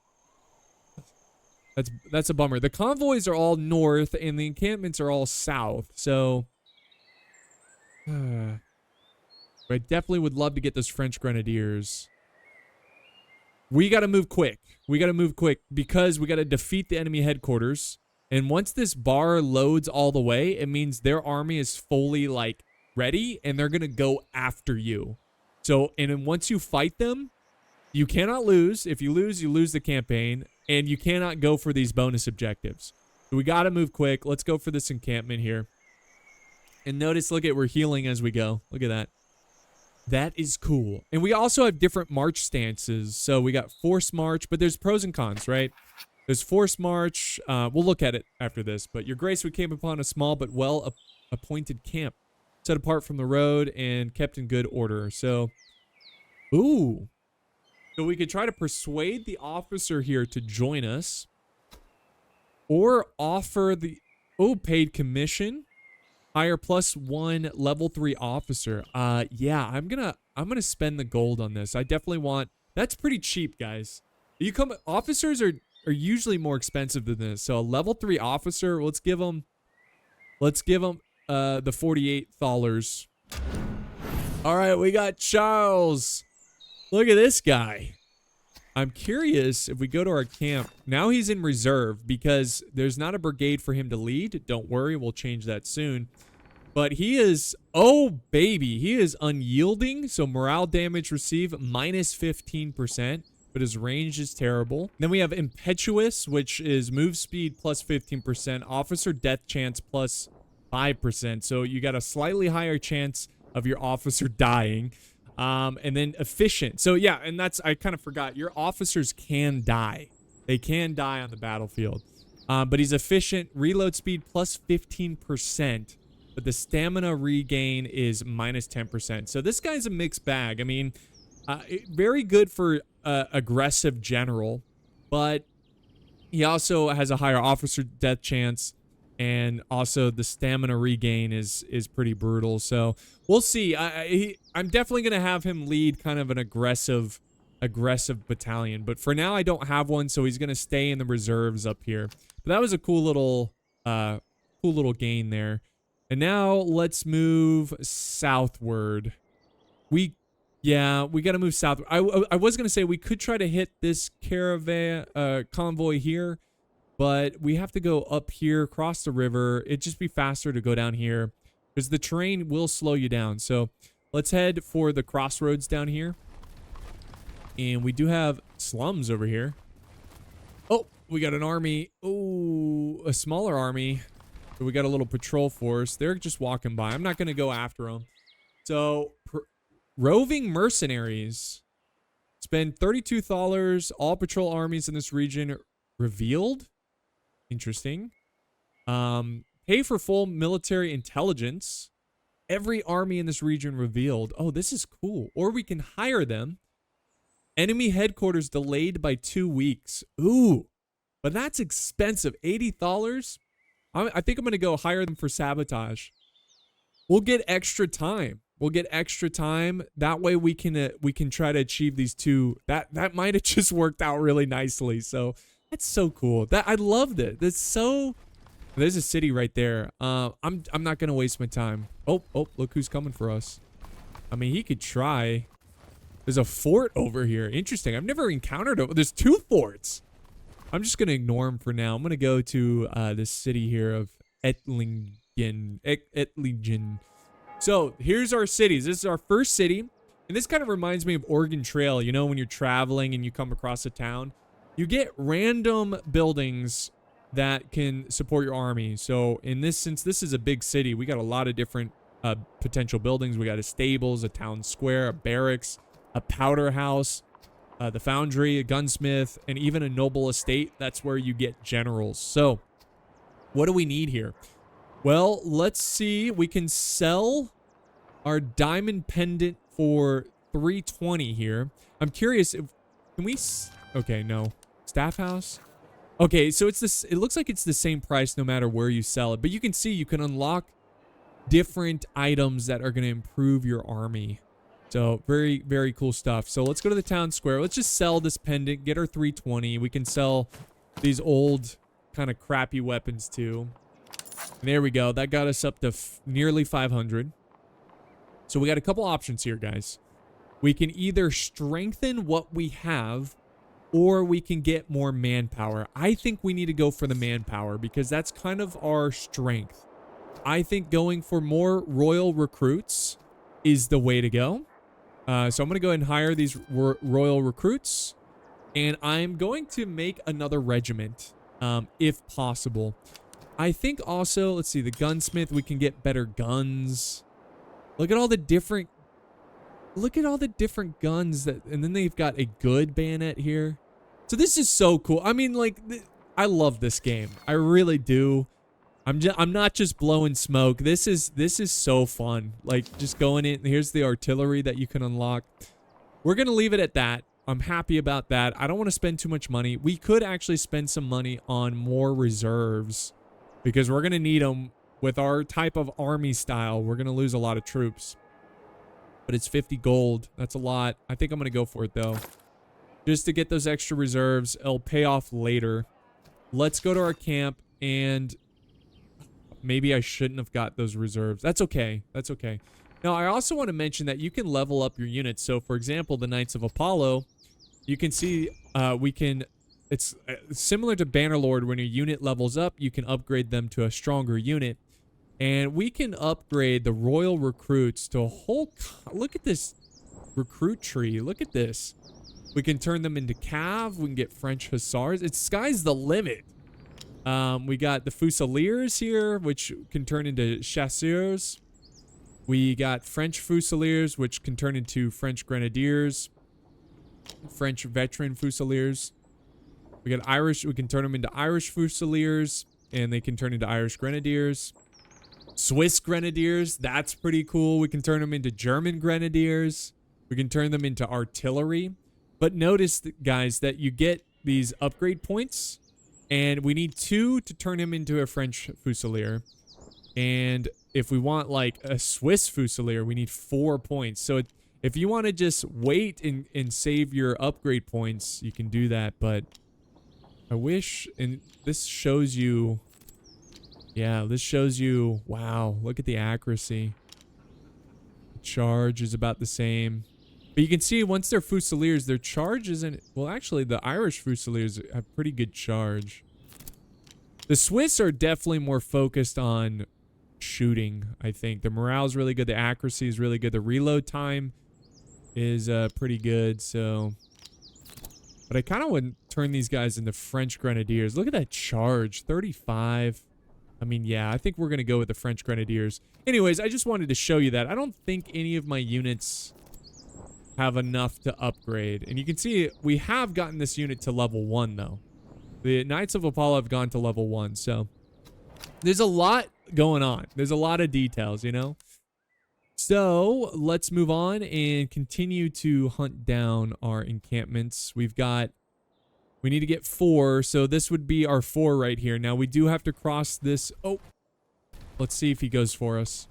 that's a bummer. The convoys are all north, and the encampments are all south. So I definitely would love to get those French Grenadiers. We got to move quick. We got to move quick because we got to defeat the enemy headquarters. And once this bar loads all the way, it means their army is fully, like, ready, and they're going to go after you. So, and then once you fight them, you cannot lose. If you lose the campaign, and you cannot go for these bonus objectives. So we got to move quick. Let's go for this encampment here. And notice, look at, we're healing as we go. Look at that. That is cool. And we also have different march stances. So we got forced march, but there's pros and cons, right? There's forced march. We'll look at it after this. But your grace, we came upon a small but well-appointed camp, set apart from the road and kept in good order. So, ooh. So we could try to persuade the officer here to join us. Or offer the, paid commission. Hire +1 level 3 officer. Yeah, I'm gonna spend the gold on this. I definitely want. That's pretty cheap, guys. Officers are usually more expensive than this. So a level 3 officer. Let's give them the $48. All right, we got Charles. Look at this guy. I'm curious if we go to our camp. Now he's in reserve because there's not a brigade for him to lead. Don't worry, we'll change that soon. But he is, oh baby, he is unyielding. So morale damage received -15%, but his range is terrible. Then we have impetuous, which is move speed +15%, officer death chance +5%. So you got a slightly higher chance of your officer dying. And then efficient. So yeah, and that's, I kind of forgot, your officers can die. They can die on the battlefield. But he's efficient, reload speed +15%, but the stamina regain is -10%. So this guy's a mixed bag. I mean, very good for aggressive general, but he also has a higher officer death chance. And also the stamina regain is pretty brutal. So we'll see. I'm definitely going to have him lead kind of an aggressive battalion. But for now, I don't have one, so he's going to stay in the reserves up here. But that was a cool little gain there. And now let's move southward. We got to move south. I was going to say we could try to hit this caravan convoy here. But we have to go up here, cross the river. It'd just be faster to go down here because the terrain will slow you down. So let's head for the crossroads down here. And we do have slums over here. Oh, we got an army. Oh, a smaller army. So we got a little patrol force. They're just walking by. I'm not going to go after them. So roving mercenaries. Spend $32. All patrol armies in this region revealed. Interesting. Pay for full military intelligence. Every army in this region revealed. Oh, this is cool. Or we can hire them. Enemy headquarters delayed by 2 weeks. Ooh, but that's expensive. $80? I think I'm going to go hire them for sabotage. We'll get extra time. We'll get extra time. That way we can try to achieve these two. That might have just worked out really nicely. So that's so cool. I loved it. That's so. There's a city right there. I'm not gonna waste my time. Oh, look who's coming for us. I mean, he could try. There's a fort over here. Interesting. I've never encountered it. There's 2 forts. I'm just gonna ignore him for now. I'm gonna go to this city here of Ettlingen. Ettlingen. So here's our cities. This is our first city, and this kind of reminds me of Oregon Trail. You know, when you're traveling and you come across a town, you get random buildings that can support your army. So in this, since this is a big city, we got a lot of different potential buildings. We got a stables, a town square, a barracks, a powder house, the foundry, a gunsmith, and even a noble estate. That's where you get generals. So what do we need here? Well, let's see. We can sell our diamond pendant for 320 here. I'm curious if can we okay, no. Staff house? Okay, so it's this, it looks like it's the same price no matter where you sell it, but you can see you can unlock different items that are going to improve your army. So very, very cool stuff. So let's go to the town square. Let's just sell this pendant, get our 320. We can sell these old kind of crappy weapons too. And there we go. That got us up to nearly 500. So we got a couple options here, guys. We can either strengthen what we have, or we can get more manpower. I think we need to go for the manpower because that's kind of our strength. I think going for more royal recruits is the way to go. So I'm going to go ahead and hire these royal recruits. And I'm going to make another regiment, if possible. I think also, let's see, the gunsmith, we can get better guns. Look at all the different guns that, and then they've got a good bayonet here. So this is so cool. I mean, like, I love this game. I really do. I'm not just blowing smoke. This is so fun. Like, just going in. Here's the artillery that you can unlock. We're going to leave it at that. I'm happy about that. I don't want to spend too much money. We could actually spend some money on more reserves because we're going to need them with our type of army style. We're going to lose a lot of troops. But it's 50 gold. That's a lot. I think I'm going to go for it, though. Just to get those extra reserves. It'll pay off later. Let's go to our camp, and maybe I shouldn't have got those reserves. That's okay. That's okay. Now, I also want to mention that you can level up your units. So, for example, the Knights of Apollo, you can see it's similar to Bannerlord. When your unit levels up, you can upgrade them to a stronger unit. And we can upgrade the royal recruits to a whole... Look at this recruit tree. Look at this. We can turn them into cav. We can get French hussars. It's sky's the limit. We got the fusiliers here, which can turn into chasseurs. We got French fusiliers, which can turn into French grenadiers. French veteran fusiliers. We got Irish. We can turn them into Irish fusiliers, and they can turn into Irish grenadiers. Swiss grenadiers, that's pretty cool. We can turn them into German grenadiers. We can turn them into artillery. But notice, guys, that you get these upgrade points, and we need 2 to turn him into a French fusilier. And if we want, like, a Swiss fusilier, we need 4 points. So if you want to just wait and save your upgrade points, you can do that. But I wish, and this shows you... Yeah, this shows you, wow, look at the accuracy. The charge is about the same. But you can see once they're fusiliers, their charge isn't, well, actually, the Irish fusiliers have pretty good charge. The Swiss are definitely more focused on shooting, I think. The morale is really good. The accuracy is really good. The reload time is pretty good, so... But I kind of would turn these guys into French grenadiers. Look at that charge, 35. I mean, yeah, I think we're going to go with the French Grenadiers. Anyways, I just wanted to show you that. I don't think any of my units have enough to upgrade. And you can see we have gotten this unit to level 1, though. The Knights of Apollo have gone to level 1, so... There's a lot going on. There's a lot of details, you know? So let's move on and continue to hunt down our encampments. We need to get 4. So this would be our 4 right here. Now we do have to cross this. Oh, let's see if he goes for us.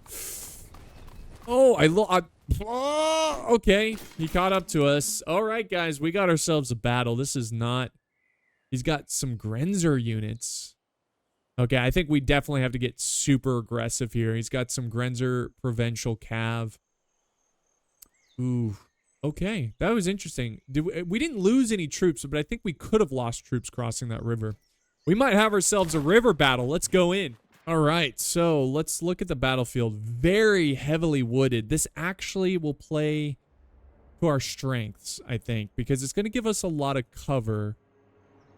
Oh, okay. He caught up to us. All right, guys, we got ourselves a battle. This is not, he's got some Grenzer units. Okay, I think we definitely have to get super aggressive here. He's got some Grenzer Provincial Cav. Ooh, okay. That was interesting. We didn't lose any troops, but I think we could have lost troops crossing that river. We might have ourselves a river battle. Let's go in. All right, so let's look at the battlefield. Very heavily wooded. This actually will play to our strengths, I think, because it's going to give us a lot of cover.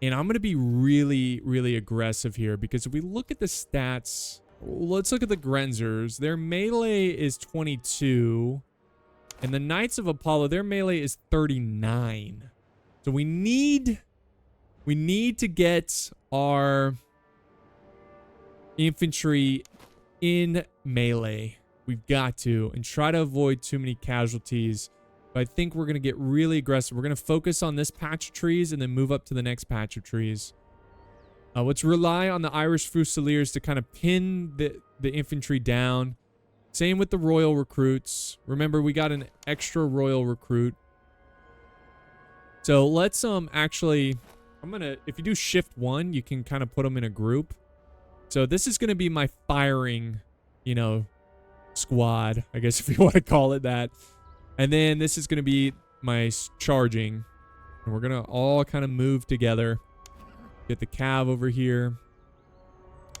And I'm going to be really, really aggressive here because if we look at the stats, let's look at the Grenzers. Their melee is 22. And the Knights of Apollo, their melee is 39. So we need to get our infantry in melee. We've got to. And try to avoid too many casualties. I think we're going to get really aggressive. We're going to focus on this patch of trees and then move up to the next patch of trees. Let's rely on the Irish Fusiliers to kind of pin the infantry down. Same with the Royal Recruits. Remember, we got an extra Royal Recruit. So let's actually, if you do Shift 1, you can kind of put them in a group. So this is going to be my firing, squad, I guess if you want to call it that. And then this is going to be my charging. And we're going to all kind of move together. Get the cav over here.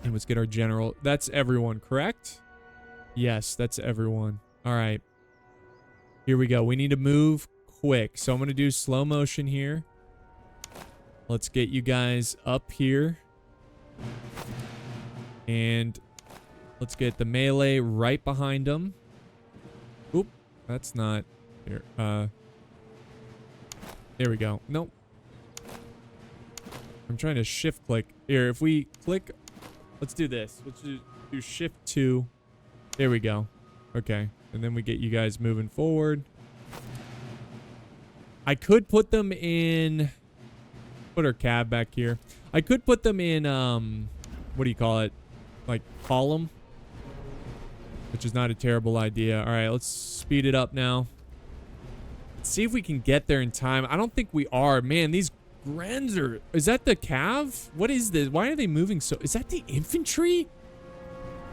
And let's get our general. That's everyone, correct? Yes, that's everyone. All right. Here we go. We need to move quick. So I'm going to do slow motion here. Let's get you guys up here. And let's get the melee right behind them. Oop. That's not here. There we go. Nope. I'm trying to shift click. Here, if we click, let's do this. Let's do Shift 2. There we go. Okay. And then we get you guys moving forward. I could put them in, put our cab back here. I could put them in, what do you call it? Like column. Which is not a terrible idea. All right, let's speed it up now. Let's see if we can get there in time. I don't think we are. Man, these Grenzer. Is that the cav? What is this? Why are they moving so? Is that the infantry?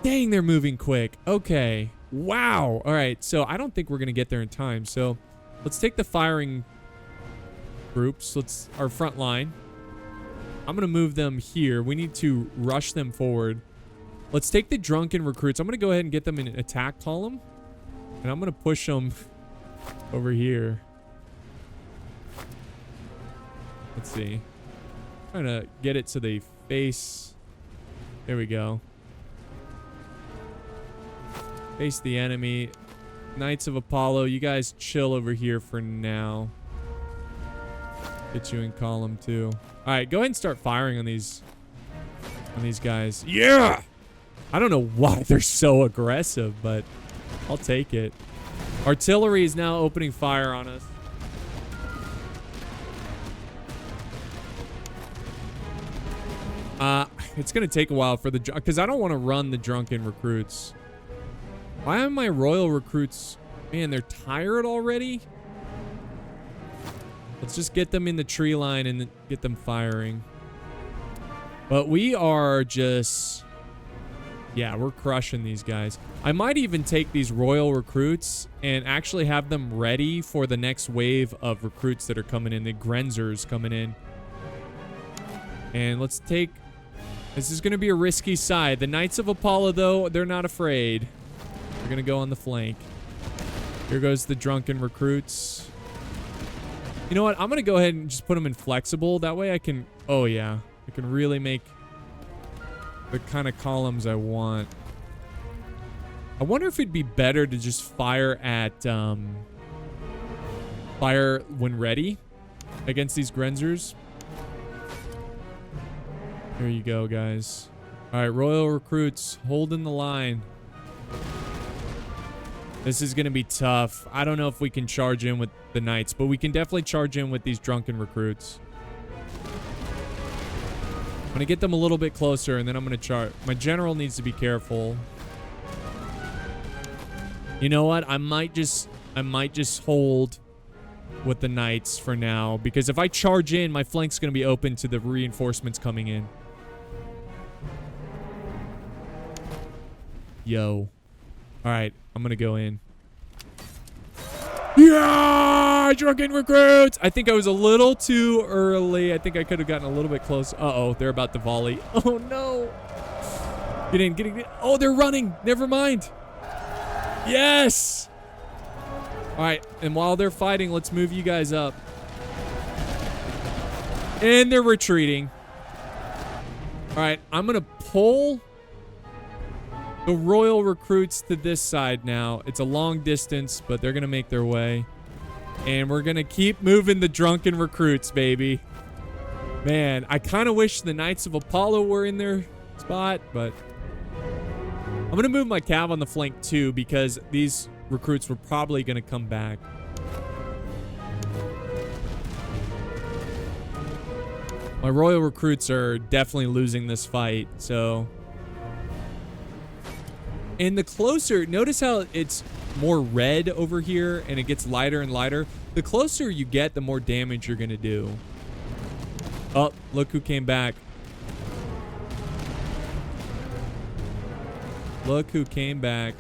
Dang, they're moving quick. Okay. Wow. All right, so I don't think we're going to get there in time. So let's take the firing groups. Our front line. I'm going to move them here. We need to rush them forward. Let's take the drunken recruits. I'm going to go ahead and get them in an attack column. And I'm going to push them over here. Let's see. I'm trying to get it so they face. There we go. Face the enemy. Knights of Apollo, you guys chill over here for now. Get you in column 2. All right, go ahead and start firing on these guys. Yeah! I don't know why they're so aggressive, but I'll take it. Artillery is now opening fire on us. It's going to take a while for because I don't want to run the drunken recruits. Why are my royal recruits? Man, they're tired already. Let's just get them in the tree line and get them firing. But we are just... yeah, we're crushing these guys. I might even take these royal recruits and actually have them ready for the next wave of recruits that are coming in. The Grenzers coming in. And let's take... this is going to be a risky side. The Knights of Apollo, though, they're not afraid. They're going to go on the flank. Here goes the drunken recruits. You know what? I'm going to go ahead and just put them in flexible. That way I can... oh, yeah. I can really make the kind of columns I want. I wonder if it'd be better to just fire at... fire when ready against these Grenzers. There you go, guys. All right, royal recruits, holding the line. This is going to be tough. I don't know if we can charge in with the knights, but we can definitely charge in with these drunken recruits. I'm going to get them a little bit closer, and then I'm going to charge. My general needs to be careful. You know what? I might just hold with the knights for now, because if I charge in, my flank's going to be open to the reinforcements coming in. Yo. All right, I'm going to go in. Yeah! Drunken recruits! I think I was a little too early. I think I could have gotten a little bit close. Uh-oh, they're about to volley. Oh, no. Get in. Oh, they're running. Never mind. Yes! All right, and while they're fighting, let's move you guys up. And they're retreating. All right, I'm going to pull the royal recruits to this side now. It's a long distance, but they're going to make their way. And we're going to keep moving the drunken recruits, baby. Man, I kind of wish the Knights of Apollo were in their spot, but I'm going to move my cav on the flank too, because these recruits were probably going to come back. My royal recruits are definitely losing this fight, so... And the closer, notice how it's more red over here and it gets lighter and lighter. The closer you get, the more damage you're going to do. Oh, look who came back. Look who came back.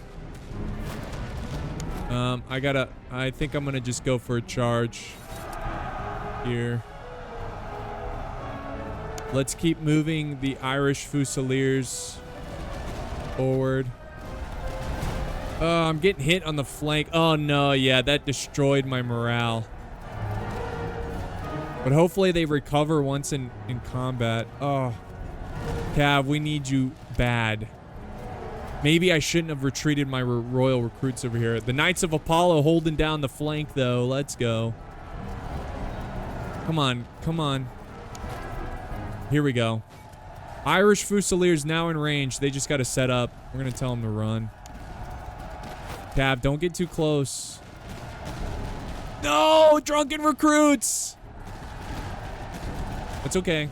I think I'm going to just go for a charge here. Let's keep moving the Irish Fusiliers forward. Oh, I'm getting hit on the flank. Oh, no. Yeah, that destroyed my morale. But hopefully they recover once in combat. Oh. Cav, we need you bad. Maybe I shouldn't have retreated my royal recruits over here. The Knights of Apollo holding down the flank, though. Let's go. Come on. Come on. Here we go. Irish Fusiliers now in range. They just got to set up. We're going to tell them to run. Cav, don't get too close. No! Drunken recruits! It's okay.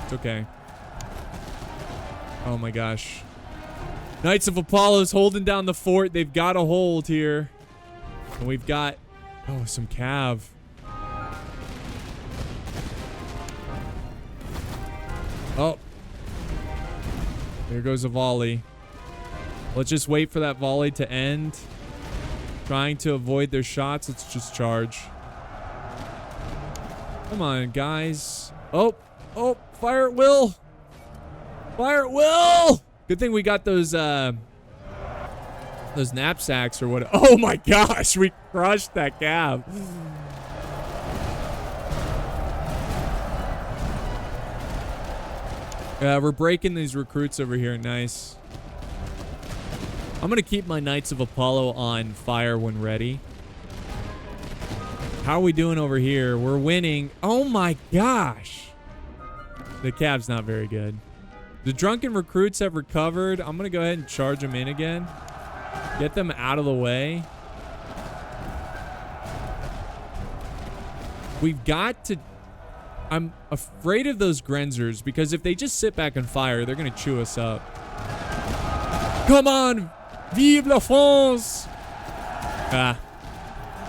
It's okay. Oh my gosh. Knights of Apollo's holding down the fort. They've got a hold here. And we've got... Oh, some cav. Oh. There goes a volley. Let's just wait for that volley to end. Trying to avoid their shots. Let's just charge. Come on, guys. Oh. Oh. Fire at will. Fire at will. Good thing we got those knapsacks or what. Oh my gosh. We crushed that cab. Yeah, we're breaking these recruits over here. Nice. I'm going to keep my Knights of Apollo on fire when ready. How are we doing over here? We're winning. Oh my gosh. The cab's not very good. The drunken recruits have recovered. I'm going to go ahead and charge them in again. Get them out of the way. We've got to... I'm afraid of those Grenzers because if they just sit back and fire, they're going to chew us up. Come on! Vive la France! Ah.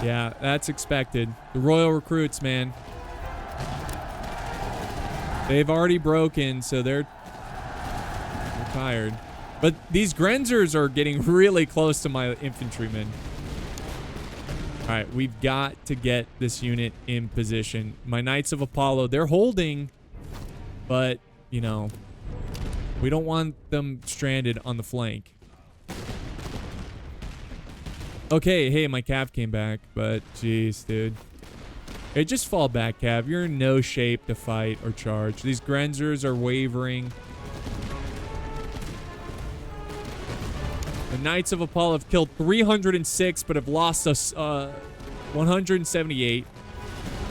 Yeah, that's expected. The royal recruits, man. They've already broken, so they're tired. But these Grenzers are getting really close to my infantrymen. All right, we've got to get this unit in position. My Knights of Apollo, they're holding, but, you know, we don't want them stranded on the flank. Okay, hey, my cav came back, but jeez, dude. Hey, just fall back, cav. You're in no shape to fight or charge. These Grenzers are wavering. The Knights of Apollo have killed 306, but have lost us 178.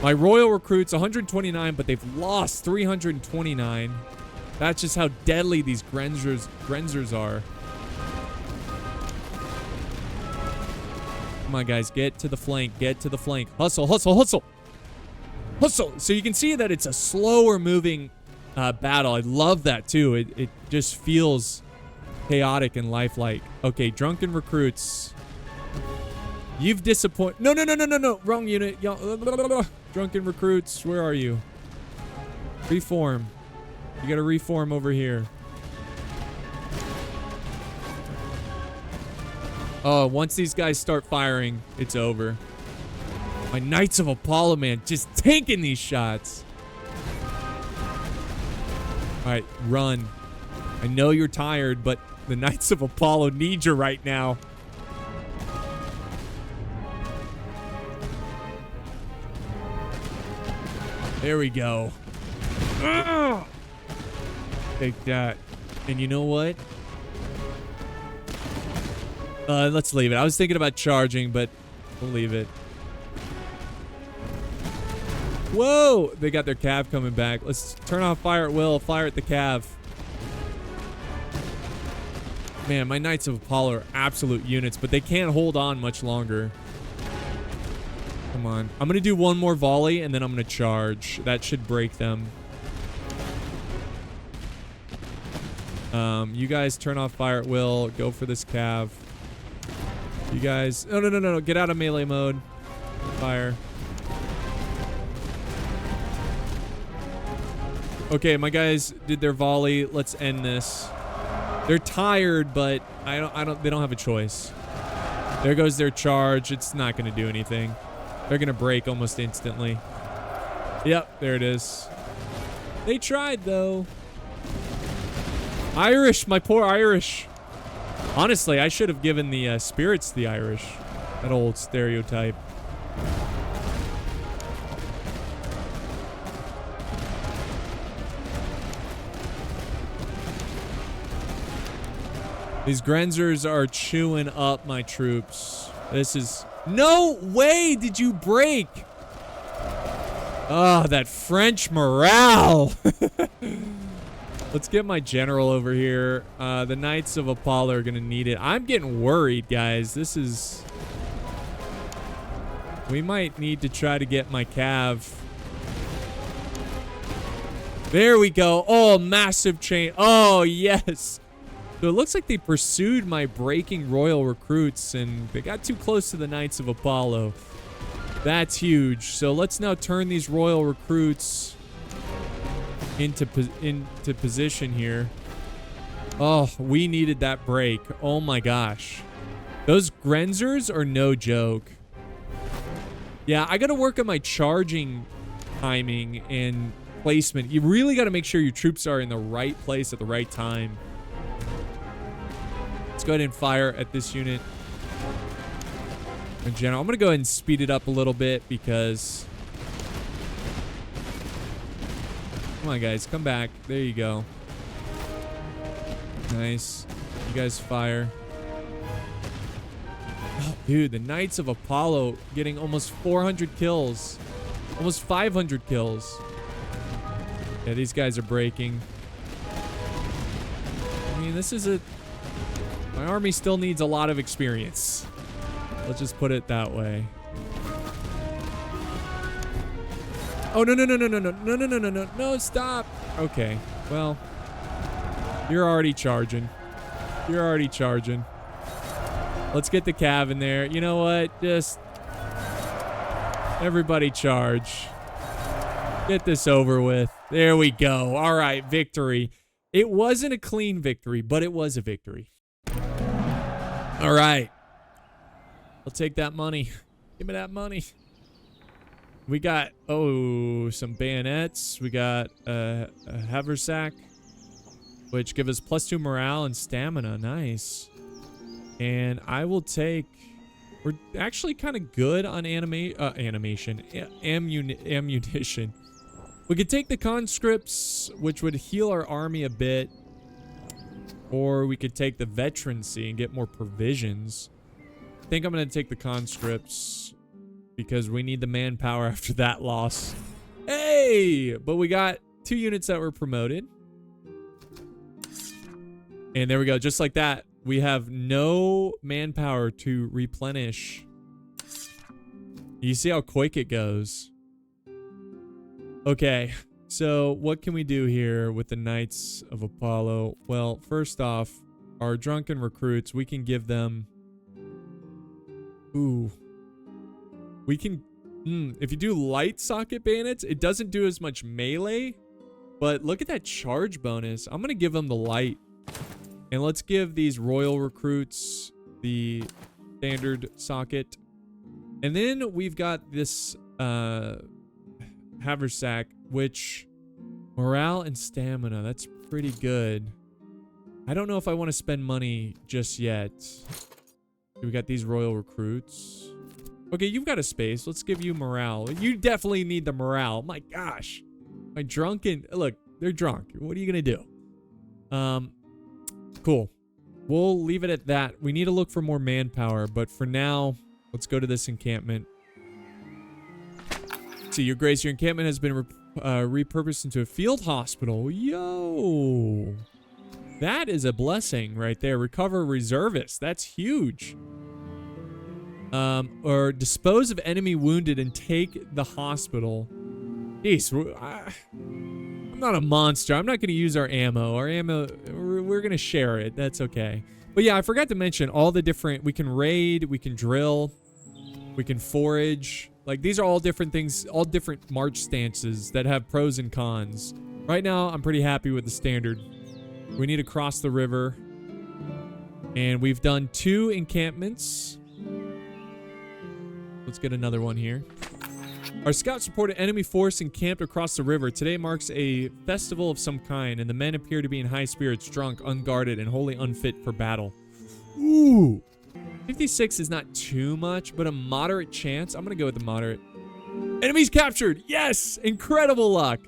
My royal recruits, 129, but they've lost 329. That's just how deadly these Grenzers are. Come on, guys. Get to the flank. Get to the flank. Hustle, hustle, hustle. Hustle. So you can see that it's a slower moving battle. I love that, too. It just feels chaotic and lifelike. Okay, drunken recruits. You've disappointed. No, no, no, no, no, no. Wrong unit. Drunken recruits. Where are you? Reform. You got to reform over here. Oh, once these guys start firing, it's over. My Knights of Apollo, man, just tanking these shots. All right, run. I know you're tired, but the Knights of Apollo need you right now. There we go. Ugh! Take that. And you know what? Let's leave it. I was thinking about charging, but we'll leave it. Whoa! They got their cav coming back. Let's turn off fire at will. Fire at the cav. Man, my Knights of Apollo are absolute units, but they can't hold on much longer. Come on. I'm going to do one more volley, and then I'm going to charge. That should break them. You guys turn off fire at will. Go for this cav. You guys... No, no, no, no, no. Get out of melee mode. Fire. Okay, my guys did their volley. Let's end this. They're tired, but they don't have a choice. There goes their charge. It's not going to do anything. They're going to break almost instantly. Yep, there it is. They tried, though. Irish, my poor Irish. Honestly, I should have given the spirits to the Irish. That old stereotype. These Grenzers are chewing up my troops. This is... No way did you break! Oh, that French morale! Let's get my general over here. The Knights of Apollo are gonna need it. I'm getting worried, guys. This is... We might need to try to get my cav. There we go. Oh, massive chain. Oh, yes. So it looks like they pursued my breaking royal recruits, and they got too close to the Knights of Apollo. That's huge. So let's now turn these royal recruits into position here. Oh, we needed that break. Oh my gosh. Those Grenzers are no joke. Yeah, I got to work on my charging timing and placement. You really got to make sure your troops are in the right place at the right time. Let's go ahead and fire at this unit. In general, I'm going to go ahead and speed it up a little bit because... Come on, guys. Come back. There you go. Nice. You guys fire. Oh, dude, the Knights of Apollo getting almost 400 kills. Almost 500 kills. Yeah, these guys are breaking. I mean, this is a... My army still needs a lot of experience. Let's just put it that way. Oh, no, no, no, no, no, no, no, no, no, no, no, no, stop. Okay, well, you're already charging. You're already charging. Let's get the cav in there. You know what? Just everybody charge. Get this over with. There we go. All right, victory. It wasn't a clean victory, but it was a victory. All right. I'll take that money. Give me that money. We got, oh, some bayonets. We got a haversack, which give us +2 morale and stamina. Nice. And I will take... We're actually kind of good on ammunition. We could take the conscripts, which would heal our army a bit. Or we could take the veterancy and get more provisions. I think I'm going to take the conscripts because we need the manpower after that loss. Hey! But we got 2 units that were promoted. And there we go. Just like that, we have no manpower to replenish You see how quick it goes. Okay, so what can we do here with the Knights of Apollo? Well, first off, our drunken recruits, we can give them... Ooh. We can... if you do light socket bayonets, it doesn't do as much melee. But look at that charge bonus. I'm going to give them the light. And let's give these royal recruits the standard socket. And then we've got this haversack, which morale and stamina, that's pretty good. I don't know if I want to spend money just yet. We got these royal recruits. Okay, you've got a space. Let's give you morale. You definitely need the morale. My gosh. My drunken... Look, they're drunk. What are you going to do? Cool. We'll leave it at that. We need to look for more manpower, but for now, let's go to this encampment. See, Your Grace, your encampment has been repurposed into a field hospital. Yo! That is a blessing right there. Recover reservists. That's huge. Or dispose of enemy wounded and take the hospital. Jeez, I'm not a monster. I'm not going to use our ammo. Our ammo, we're going to share it. That's okay. But yeah, I forgot to mention all the different... We can raid, we can drill, we can forage. Like, these are all different things, all different march stances that have pros and cons. Right now, I'm pretty happy with the standard. We need to cross the river. And we've done 2 encampments. Let's get another one here. Our scouts report an enemy force encamped across the river. Today marks a festival of some kind, and the men appear to be in high spirits, drunk, unguarded, and wholly unfit for battle. Ooh. 56 is not too much, but a moderate chance. I'm going to go with the moderate. Enemies captured. Yes. Incredible luck.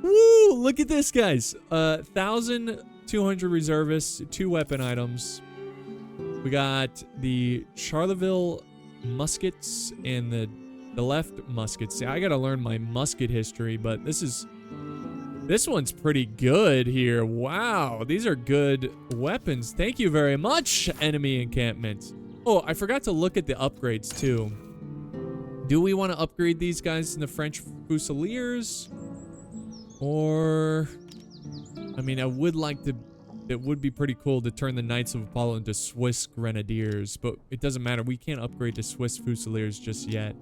Woo. Look at this, guys. 1,200 reservists, 2 weapon items. We got the Charleville muskets and the left muskets. See, I gotta learn my musket history, but this one's pretty good here. Wow, these are good weapons. Thank you very much, enemy encampment. Oh, I forgot to look at the upgrades too. Do we want to upgrade these guys in the French Fusiliers? Or, I mean, I would like to... It would be pretty cool to turn the Knights of Apollo into Swiss Grenadiers, but it doesn't matter. We can't upgrade to Swiss Fusiliers just yet.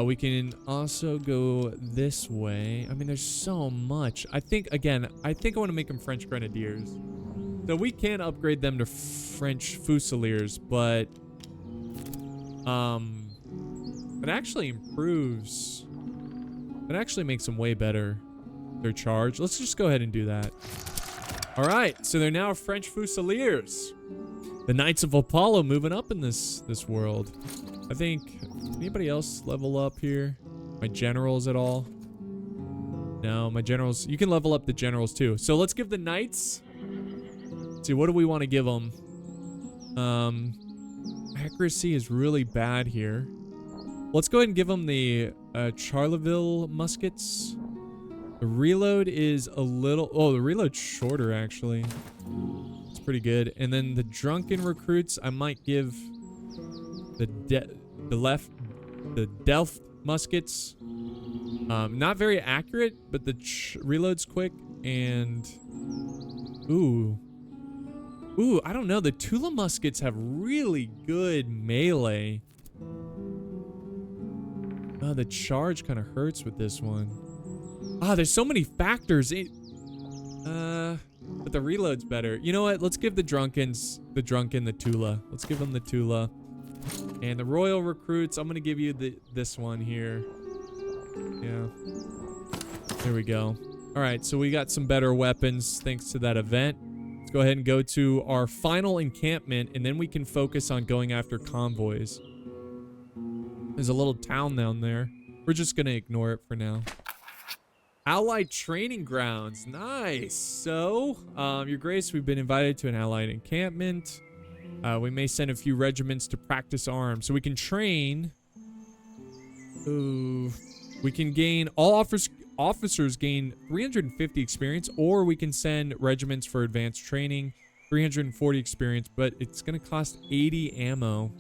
We can also go this way. I mean, there's so much. I think I want to make them French Grenadiers. So we can upgrade them to French Fusiliers, but it actually improves. It actually makes them way better. Their charge. Let's just go ahead and do that. All right, so they're now French Fusiliers. The Knights of Apollo moving up in this world. I think, anybody else level up here? My generals at all? No, my generals. You can level up the generals too. So let's give the Knights. Let's see, what do we want to give them? Accuracy is really bad here. Let's go ahead and give them the Charleville muskets. The reload is a little... Oh, the reload's shorter, actually. It's pretty good. And then the drunken recruits, I might give the Delft muskets. Not very accurate, but the reload's quick. And... Ooh, I don't know. The Tula muskets have really good melee. Oh, the charge kind of hurts with this one. Ah, there's so many factors. But the reload's better. You know what? Let's give the drunken the Tula. Let's give them the Tula. And the royal recruits, I'm gonna give you this one here. Yeah. There we go. All right, so we got some better weapons thanks to that event. Let's go ahead and go to our final encampment, and then we can focus on going after convoys. There's a little town down there. We're just gonna ignore it for now. Allied training grounds. Nice. So, Your Grace, we've been invited to an allied encampment. We may send a few regiments to practice arms. So we can train. Ooh. We can gain... All officers gain 350 experience, or we can send regiments for advanced training. 340 experience, but it's going to cost 80 ammo.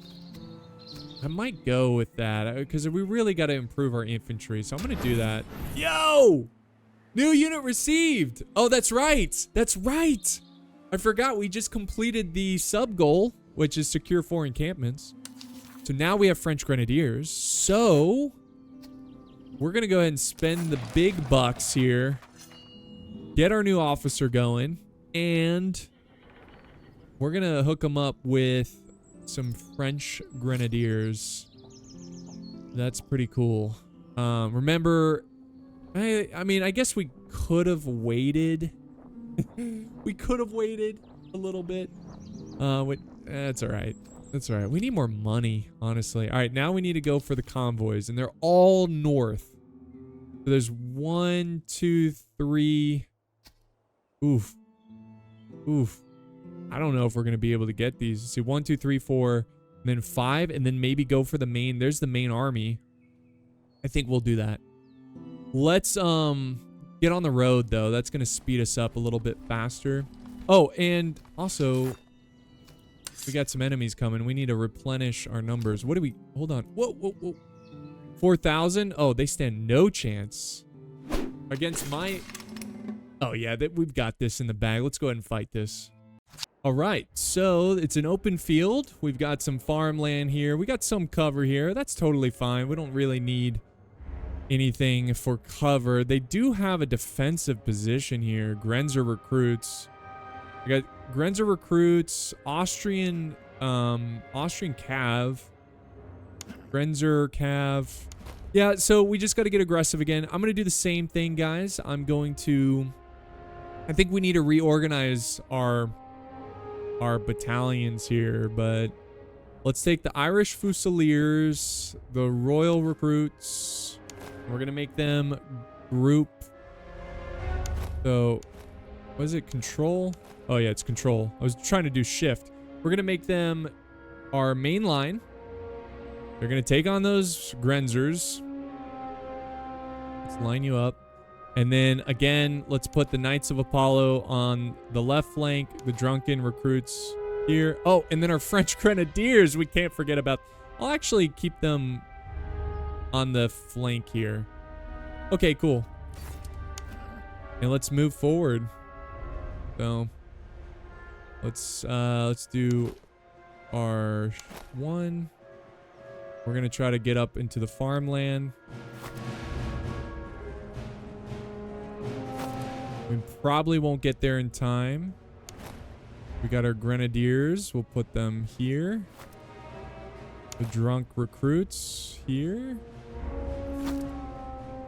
I might go with that because we really got to improve our infantry. So I'm going to do that. Yo! New unit received. Oh, that's right. That's right. I forgot we just completed the sub goal, which is secure 4 encampments. So now we have French Grenadiers. So we're going to go ahead and spend the big bucks here. Get our new officer going. And we're going to hook them up with some French Grenadiers. That's pretty cool. Remember, I mean, I guess we could have waited. We could have waited a little bit. That's all right. That's all right. We need more money, honestly. All right, now we need to go for the convoys, and they're all north. So there's 1, 2, 3. Oof. Oof. I don't know if we're going to be able to get these. Let's see, 1, 2, 3, 4, and then 5, and then maybe go for the main. There's the main army. I think we'll do that. Let's get on the road, though. That's going to speed us up a little bit faster. Oh, and also, we got some enemies coming. We need to replenish our numbers. What do we... Hold on. Whoa, whoa, whoa. 4,000? Oh, they stand no chance against my... Oh, yeah, we've got this in the bag. Let's go ahead and fight this. All right, so it's an open field. We've got some farmland here. We got some cover here. That's totally fine. We don't really need anything for cover. They do have a defensive position here. Grenzer recruits. We got Grenzer recruits, Austrian Cav. Grenzer Cav. Yeah, so we just got to get aggressive again. I'm going to do the same thing, guys. I think we need to reorganize our battalions here, but let's take the Irish Fusiliers, the Royal Recruits. We're gonna make them group. So, what is it? Control? Oh yeah, it's control. I was trying to do shift. We're gonna make them our main line. They're gonna take on those Grenzers. Let's line you up. And then, again, let's put the Knights of Apollo on the left flank, the Drunken Recruits here. Oh, and then our French Grenadiers, we can't forget about. I'll actually keep them on the flank here. Okay, cool. And let's move forward. So, let's do our 1. We're going to try to get up into the farmland. We probably won't get there in time. We got our Grenadiers. We'll put them here. The Drunk Recruits here.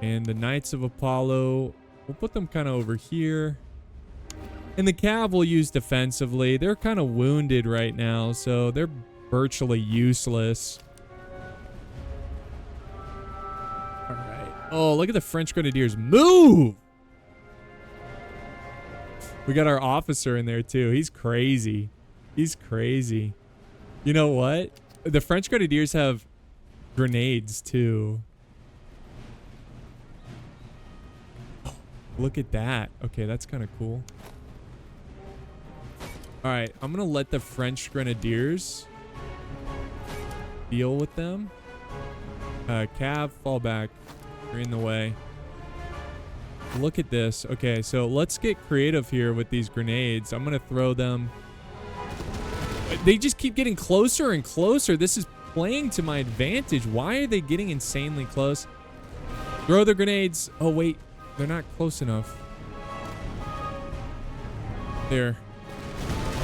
And the Knights of Apollo, we'll put them kind of over here. And the Cav we'll use defensively. They're kind of wounded right now, so they're virtually useless. All right. Oh, look at the French Grenadiers. Move! We got our officer in there, too. He's crazy. He's crazy. You know what? The French Grenadiers have grenades, too. Oh, look at that. Okay, that's kind of cool. All right, I'm going to let the French Grenadiers deal with them. Cav, fall back. You're in the way. Look at this. Okay, so let's get creative here with these grenades. I'm going to throw them. They just keep getting closer and closer. This is playing to my advantage. Why are they getting insanely close? Throw the grenades. Oh, wait. They're not close enough. There.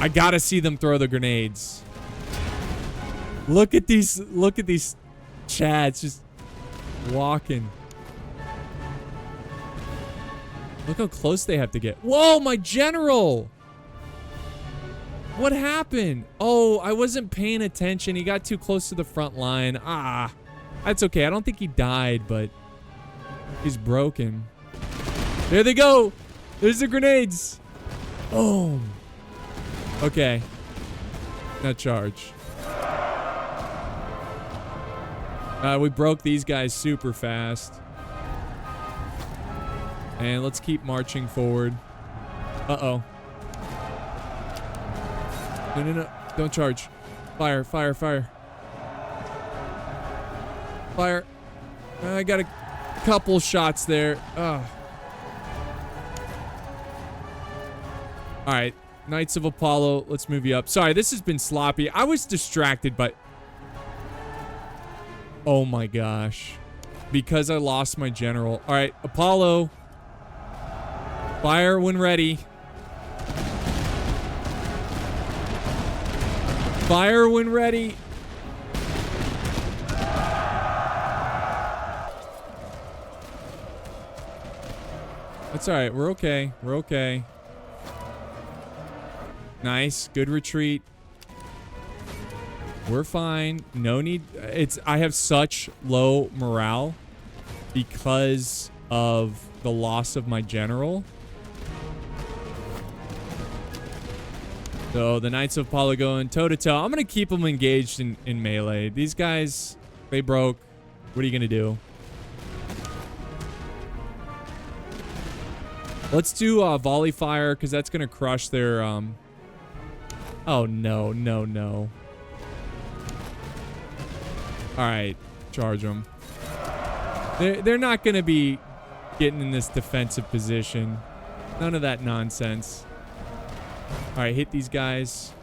I got to see them throw the grenades. Look at these chads just walking. Look how close they have to get. Whoa, my general! What happened? Oh, I wasn't paying attention. He got too close to the front line. Ah, that's okay. I don't think he died, but he's broken. There they go. There's the grenades. Boom. Okay. Now charge. We broke these guys super fast. And let's keep marching forward. Uh-oh. No. Don't charge. Fire, fire, fire. Fire. I got a couple shots there. Ugh. All right. Knights of Apollo. Let's move you up. Sorry, this has been sloppy. I was distracted, but... Oh my gosh. Because I lost my general. All right, Apollo. Fire when ready. Fire when ready. That's all right. We're okay. We're okay. Nice. Good retreat. We're fine. No need. I have such low morale because of the loss of my general. So the Knights of Apollo going toe-to-toe. I'm going to keep them engaged in melee. These guys, they broke. What are you going to do? Let's do volley fire because that's going to crush their... Oh, no, no, no. All right, charge them. They're not going to be getting in this defensive position. None of that nonsense. All right, hit these guys.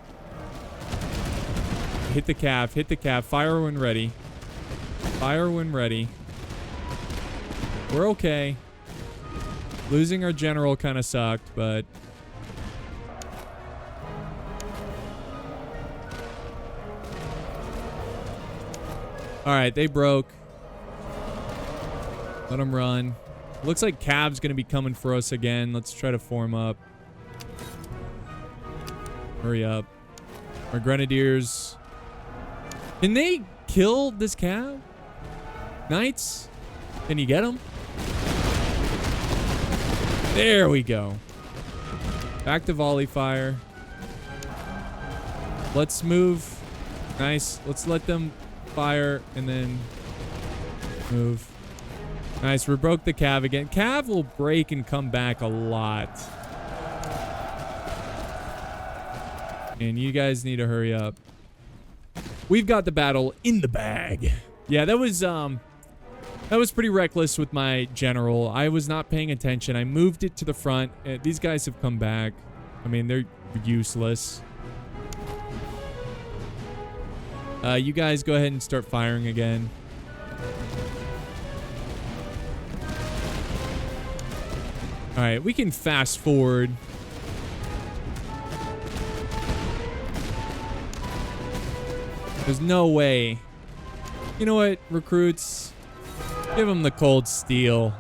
Hit the cav. Hit the cav. Fire when ready. Fire when ready. We're okay. Losing our general kind of sucked, but... All right, they broke. Let them run. Looks like Cav's going to be coming for us again. Let's try to form up. Hurry up. Our Grenadiers. Can they kill this Cav? Knights? Can you get them? There we go. Back to volley fire. Let's move. Nice. Let's let them fire and then move. Nice. We broke the Cav again. Cav will break and come back a lot. And you guys need to hurry up. We've got the battle in the bag. Yeah, that was pretty reckless with my general. I was not paying attention. I moved it to the front. These guys have come back. I mean, they're useless. You guys go ahead and start firing again. All right, we can fast forward. There's no way. You know what, recruits? Give them the cold steel.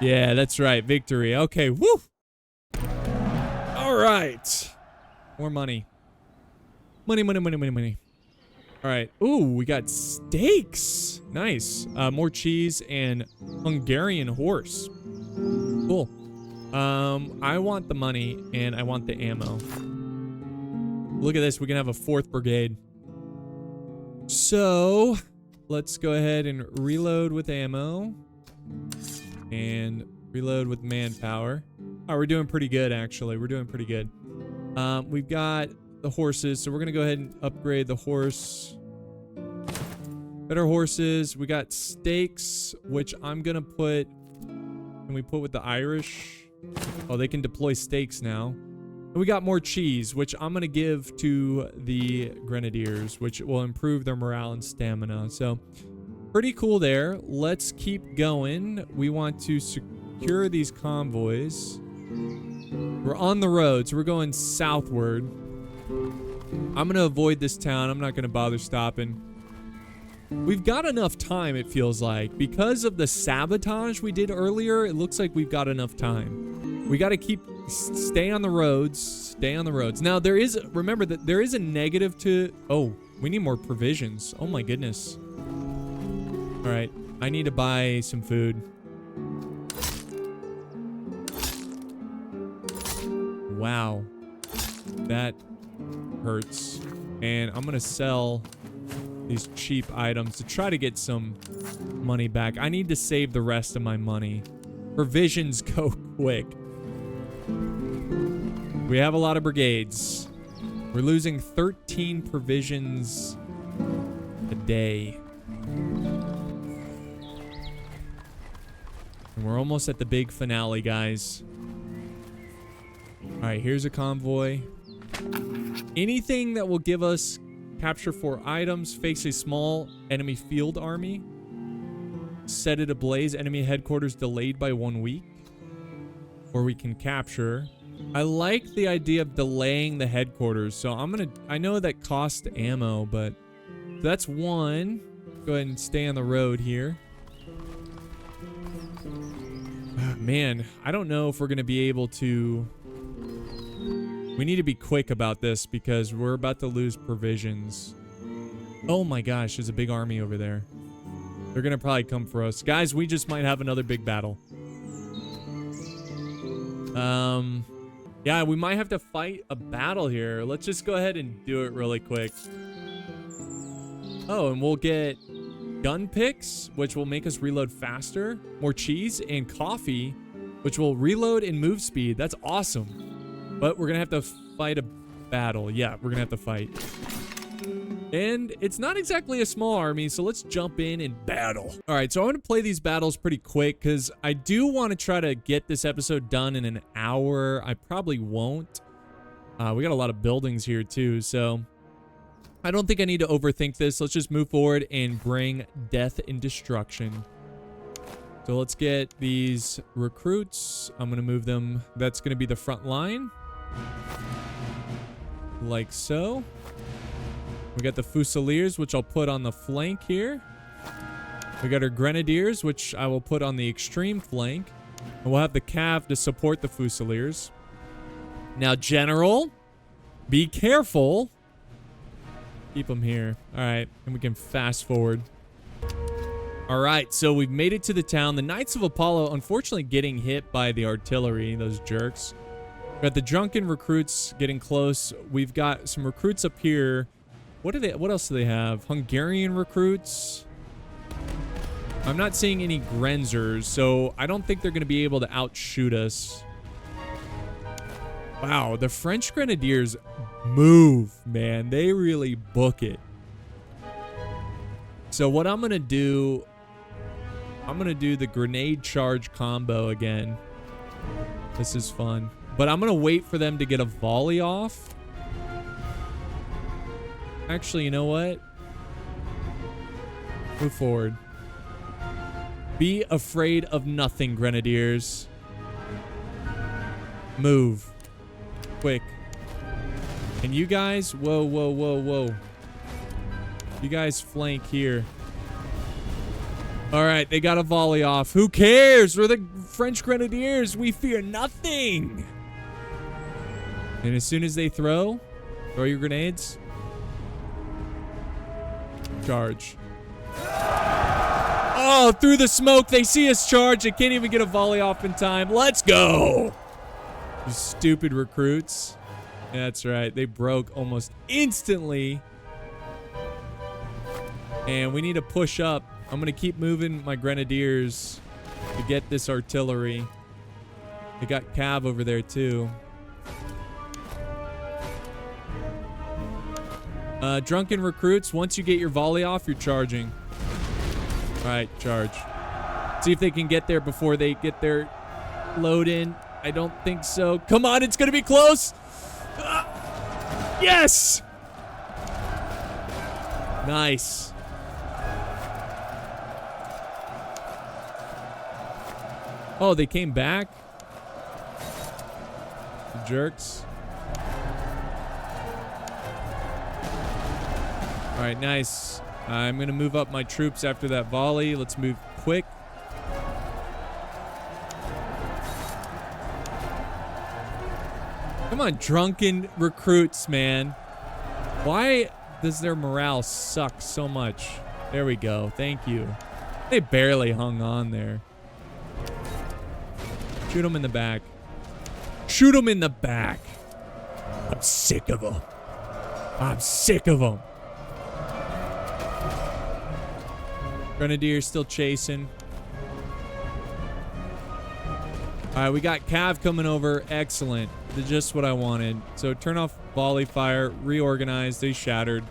Yeah, that's right. Victory. Okay, woo! All right. More money. Money, money, money, money, money. All right. Ooh, we got steaks. Nice. More cheese and Hungarian horse. Cool. I want the money and I want the ammo. Look at this. We can have a 4th brigade. So, let's go ahead and reload with ammo. And reload with manpower. Oh, we're doing pretty good, actually. We're doing pretty good. We've got the horses, so we're going to go ahead and upgrade the horse. Better horses. We got steaks, which I'm going to put... Can we put with the Irish? Oh, they can deploy steaks now. And we got more cheese, which I'm going to give to the Grenadiers, which will improve their morale and stamina. So, pretty cool there. Let's keep going. We want to secure these convoys. We're on the road, so we're going southward. I'm going to avoid this town. I'm not going to bother stopping. We've got enough time, it feels like. Because of the sabotage we did earlier, it looks like we've got enough time. We got to stay on the roads. Stay on the roads. Now, remember that there is a negative to... Oh, we need more provisions. Oh my goodness. All right, I need to buy some food. Wow. That hurts. And I'm going to sell these cheap items to try to get some money back. I need to save the rest of my money. Provisions go quick. We have a lot of brigades. We're losing 13 provisions a day. And we're almost at the big finale, guys. All right, here's a convoy. Anything that will give us capture 4 items, face a small enemy field army, set it ablaze, enemy headquarters delayed by 1 week, or we can capture. I like the idea of delaying the headquarters, so I know that costs ammo, but that's 1. Go ahead and stay on the road here. Man, I don't know if we're gonna be able to. We need to be quick about this because we're about to lose provisions. Oh my gosh, there's a big army over there. They're gonna probably come for us. Guys, we just might have another big battle. Yeah, we might have to fight a battle here. Let's just go ahead and do it really quick. Oh, and we'll get gun picks, which will make us reload faster. More cheese and coffee, which will reload and move speed. That's awesome. But we're gonna have to fight a battle. Yeah, we're gonna have to fight. And it's not exactly a small army, so let's jump in and battle. All right, so I'm gonna play these battles pretty quick because I do want to try to get this episode done in an hour. I probably won't. We got a lot of buildings here too, so I don't think I need to overthink this. Let's just move forward and bring death and destruction. So let's get these recruits. I'm gonna move them. That's gonna be the front line. Like so. We got the Fusiliers, which I'll put on the flank here. We got our Grenadiers, which I will put on the extreme flank. And we'll have the Cav to support the Fusiliers. Now, General, be careful. Keep them here. All right, and we can fast forward. All right, so we've made it to the town. The Knights of Apollo, unfortunately, getting hit by the artillery, those jerks. We've got the drunken recruits getting close. We've got some recruits up here. What else do they have? Hungarian recruits. I'm not seeing any Grenzers, so I don't think they're going to be able to outshoot us. Wow, the French Grenadiers move, man. They really book it. So what I'm going to do, I'm going to do the grenade charge combo again. This is fun. But I'm going to wait for them to get a volley off. Actually, you know what? Move forward. Be afraid of nothing, Grenadiers. Move. Quick. And you guys... Whoa, whoa, whoa, whoa. You guys flank here. Alright, they got a volley off. Who cares? We're the French Grenadiers. We fear nothing. And as soon as they throw your grenades... Charge. Oh, through the smoke, they see us charge. They can't even get a volley off in time. Let's go. You stupid recruits. That's right. They broke almost instantly. And we need to push up. I'm going to keep moving my Grenadiers to get this artillery. They got Cav over there, too. Drunken recruits, once you get your volley off, you're charging. All right, charge. See if they can get there before they get their load in. I don't think so. Come on, it's going to be close. Yes! Nice. Oh, they came back? The jerks. All right, nice. I'm going to move up my troops after that volley. Let's move quick. Come on, drunken recruits, man. Why does their morale suck so much? There we go. Thank you. They barely hung on there. Shoot them in the back. Shoot them in the back. I'm sick of them. I'm sick of them. Grenadier still chasing. All right, we got Cav coming over. Excellent. That's just what I wanted. So turn off volley fire. Reorganize. They shattered.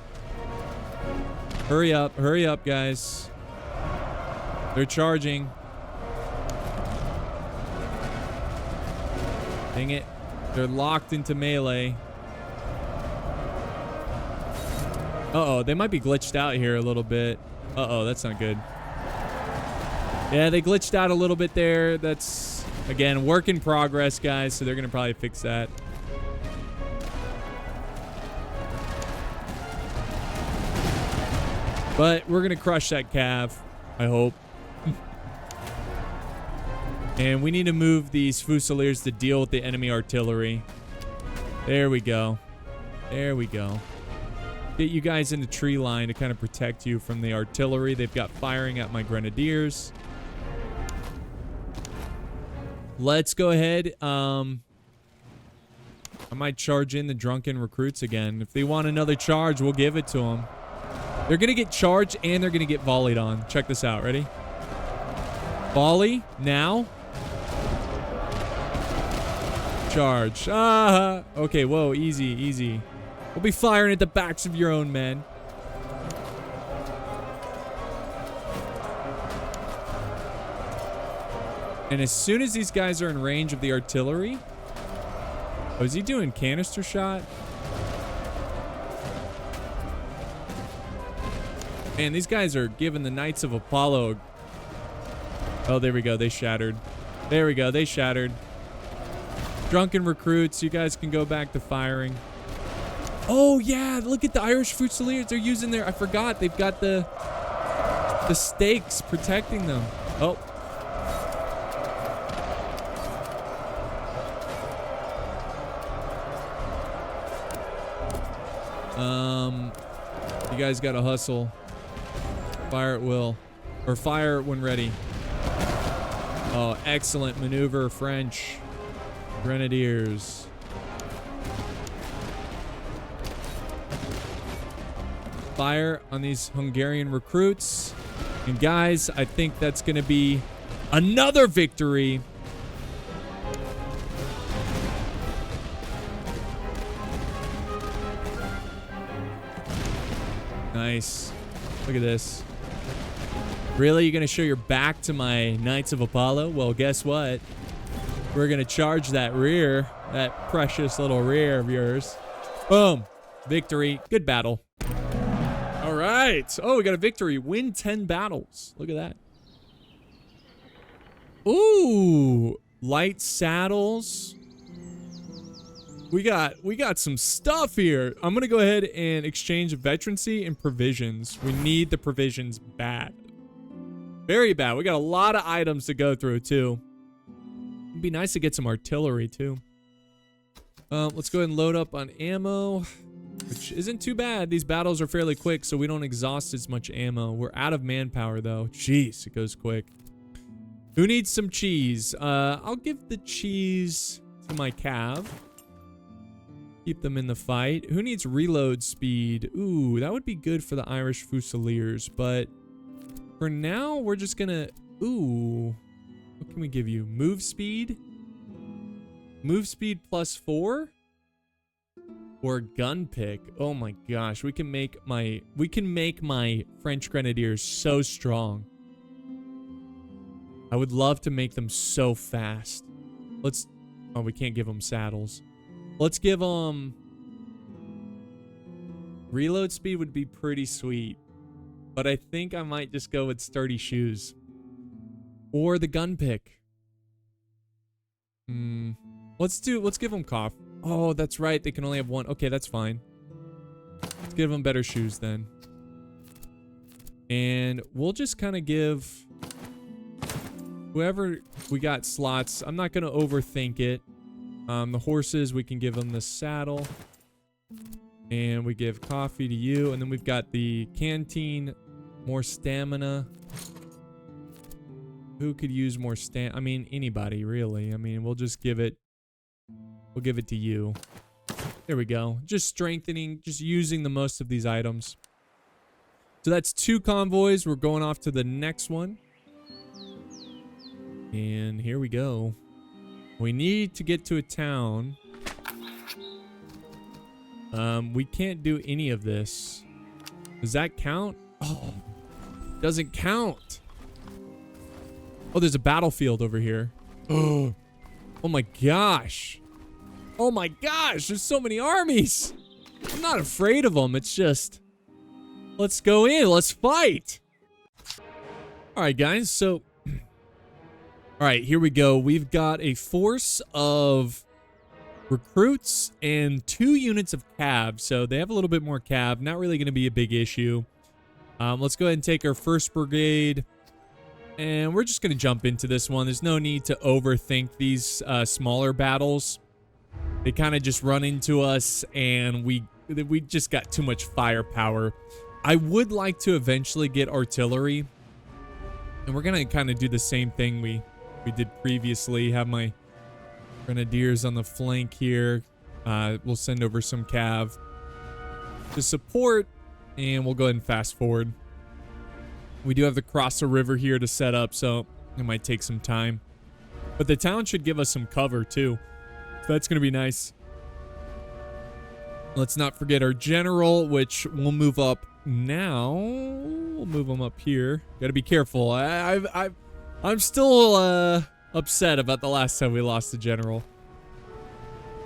Hurry up, guys. They're charging. Dang it. They're locked into melee. Uh-oh, they might be glitched out here a little bit. Uh-oh, that's not good. Yeah, they glitched out a little bit there. That's, again, work in progress, guys, so they're going to probably fix that. But we're going to crush that cav, I hope. And we need to move these Fusiliers to deal with the enemy artillery. There we go. There we go. Get you guys in the tree line to kind of protect you from the artillery. They've got firing at my grenadiers. Let's go ahead. I might charge in the drunken recruits again. If they want another charge, we'll give it to them. They're going to get charged and they're going to get volleyed on. Check this out. Ready? Volley. Now. Charge. Ah. Okay, whoa. Easy, easy. We'll be firing at the backs of your own men. And as soon as these guys are in range of the artillery... Oh, is he doing canister shot? Man, these guys are giving the Knights of Apollo... Oh, there we go. They shattered. There we go. They shattered. Drunken recruits. You guys can go back to firing. Oh, yeah. Look at the Irish Fusiliers. They're using their... I forgot. They've got the stakes protecting them. Oh. You guys gotta hustle. Fire at will. Or fire when ready. Oh, excellent maneuver, French. Grenadiers. Fire on these Hungarian recruits. And guys, I think that's gonna be another victory. Nice. Look at this. Really? You're going to show your back to my Knights of Apollo? Well, guess what? We're going to charge that rear. That precious little rear of yours. Boom. Victory. Good battle. All right. Oh, we got a victory. Win 10 battles. Look at that. Ooh. Light saddles. We got some stuff here. I'm going to go ahead and exchange veterancy and provisions. We need the provisions bad. Very bad. We got a lot of items to go through, too. It'd be nice to get some artillery, too. Let's go ahead and load up on ammo, which isn't too bad. These battles are fairly quick, so we don't exhaust as much ammo. We're out of manpower, though. Jeez, it goes quick. Who needs some cheese? I'll give the cheese to my cav. Keep them in the fight. Who needs reload speed? Ooh, that would be good for the Irish Fusiliers, but for now, we're just gonna... Ooh, what can we give you? Move speed? Move speed +4? Or gun pick? Oh my gosh, we can make my French Grenadiers so strong. I would love to make them so fast. Let's... Oh, we can't give them saddles. Let's give them... Reload speed would be pretty sweet. But I think I might just go with sturdy shoes. Or the gun pick. Let's give them cough. Oh, that's right. They can only have one. Okay, that's fine. Let's give them better shoes then. And we'll just kind of give... Whoever we got slots, I'm not going to overthink it. The horses, we can give them the saddle. And we give coffee to you. And then we've got the canteen, more stamina. Who could use more I mean, anybody, really. I mean, we'll just give it... We'll give it to you. There we go. Just strengthening, just using the most of these items. So that's 2 convoys. We're going off to the next one. And here we go. We need to get to a town. We can't do any of this. Does that count? Oh, doesn't count. Oh, there's a battlefield over here. Oh my gosh. Oh my gosh, there's so many armies. I'm not afraid of them. It's just, let's go in. Let's fight. All right, guys. So, all right, here we go. We've got a force of recruits and 2 units of cav. So they have a little bit more cav. Not really going to be a big issue. Let's go ahead and take our 1st brigade. And we're just going to jump into this one. There's no need to overthink these smaller battles. They kind of just run into us, and we just got too much firepower. I would like to eventually get artillery. And we're going to kind of do the same thing we did previously. Have my grenadiers on the flank here. We'll send over some cav to support, and we'll go ahead and fast forward. We do have to cross a river here to set up, so it might take some time. But the town should give us some cover, too. So that's going to be nice. Let's not forget our general, which we'll move up now. We'll move him up here. Got to be careful. I'm still upset about the last time we lost the general.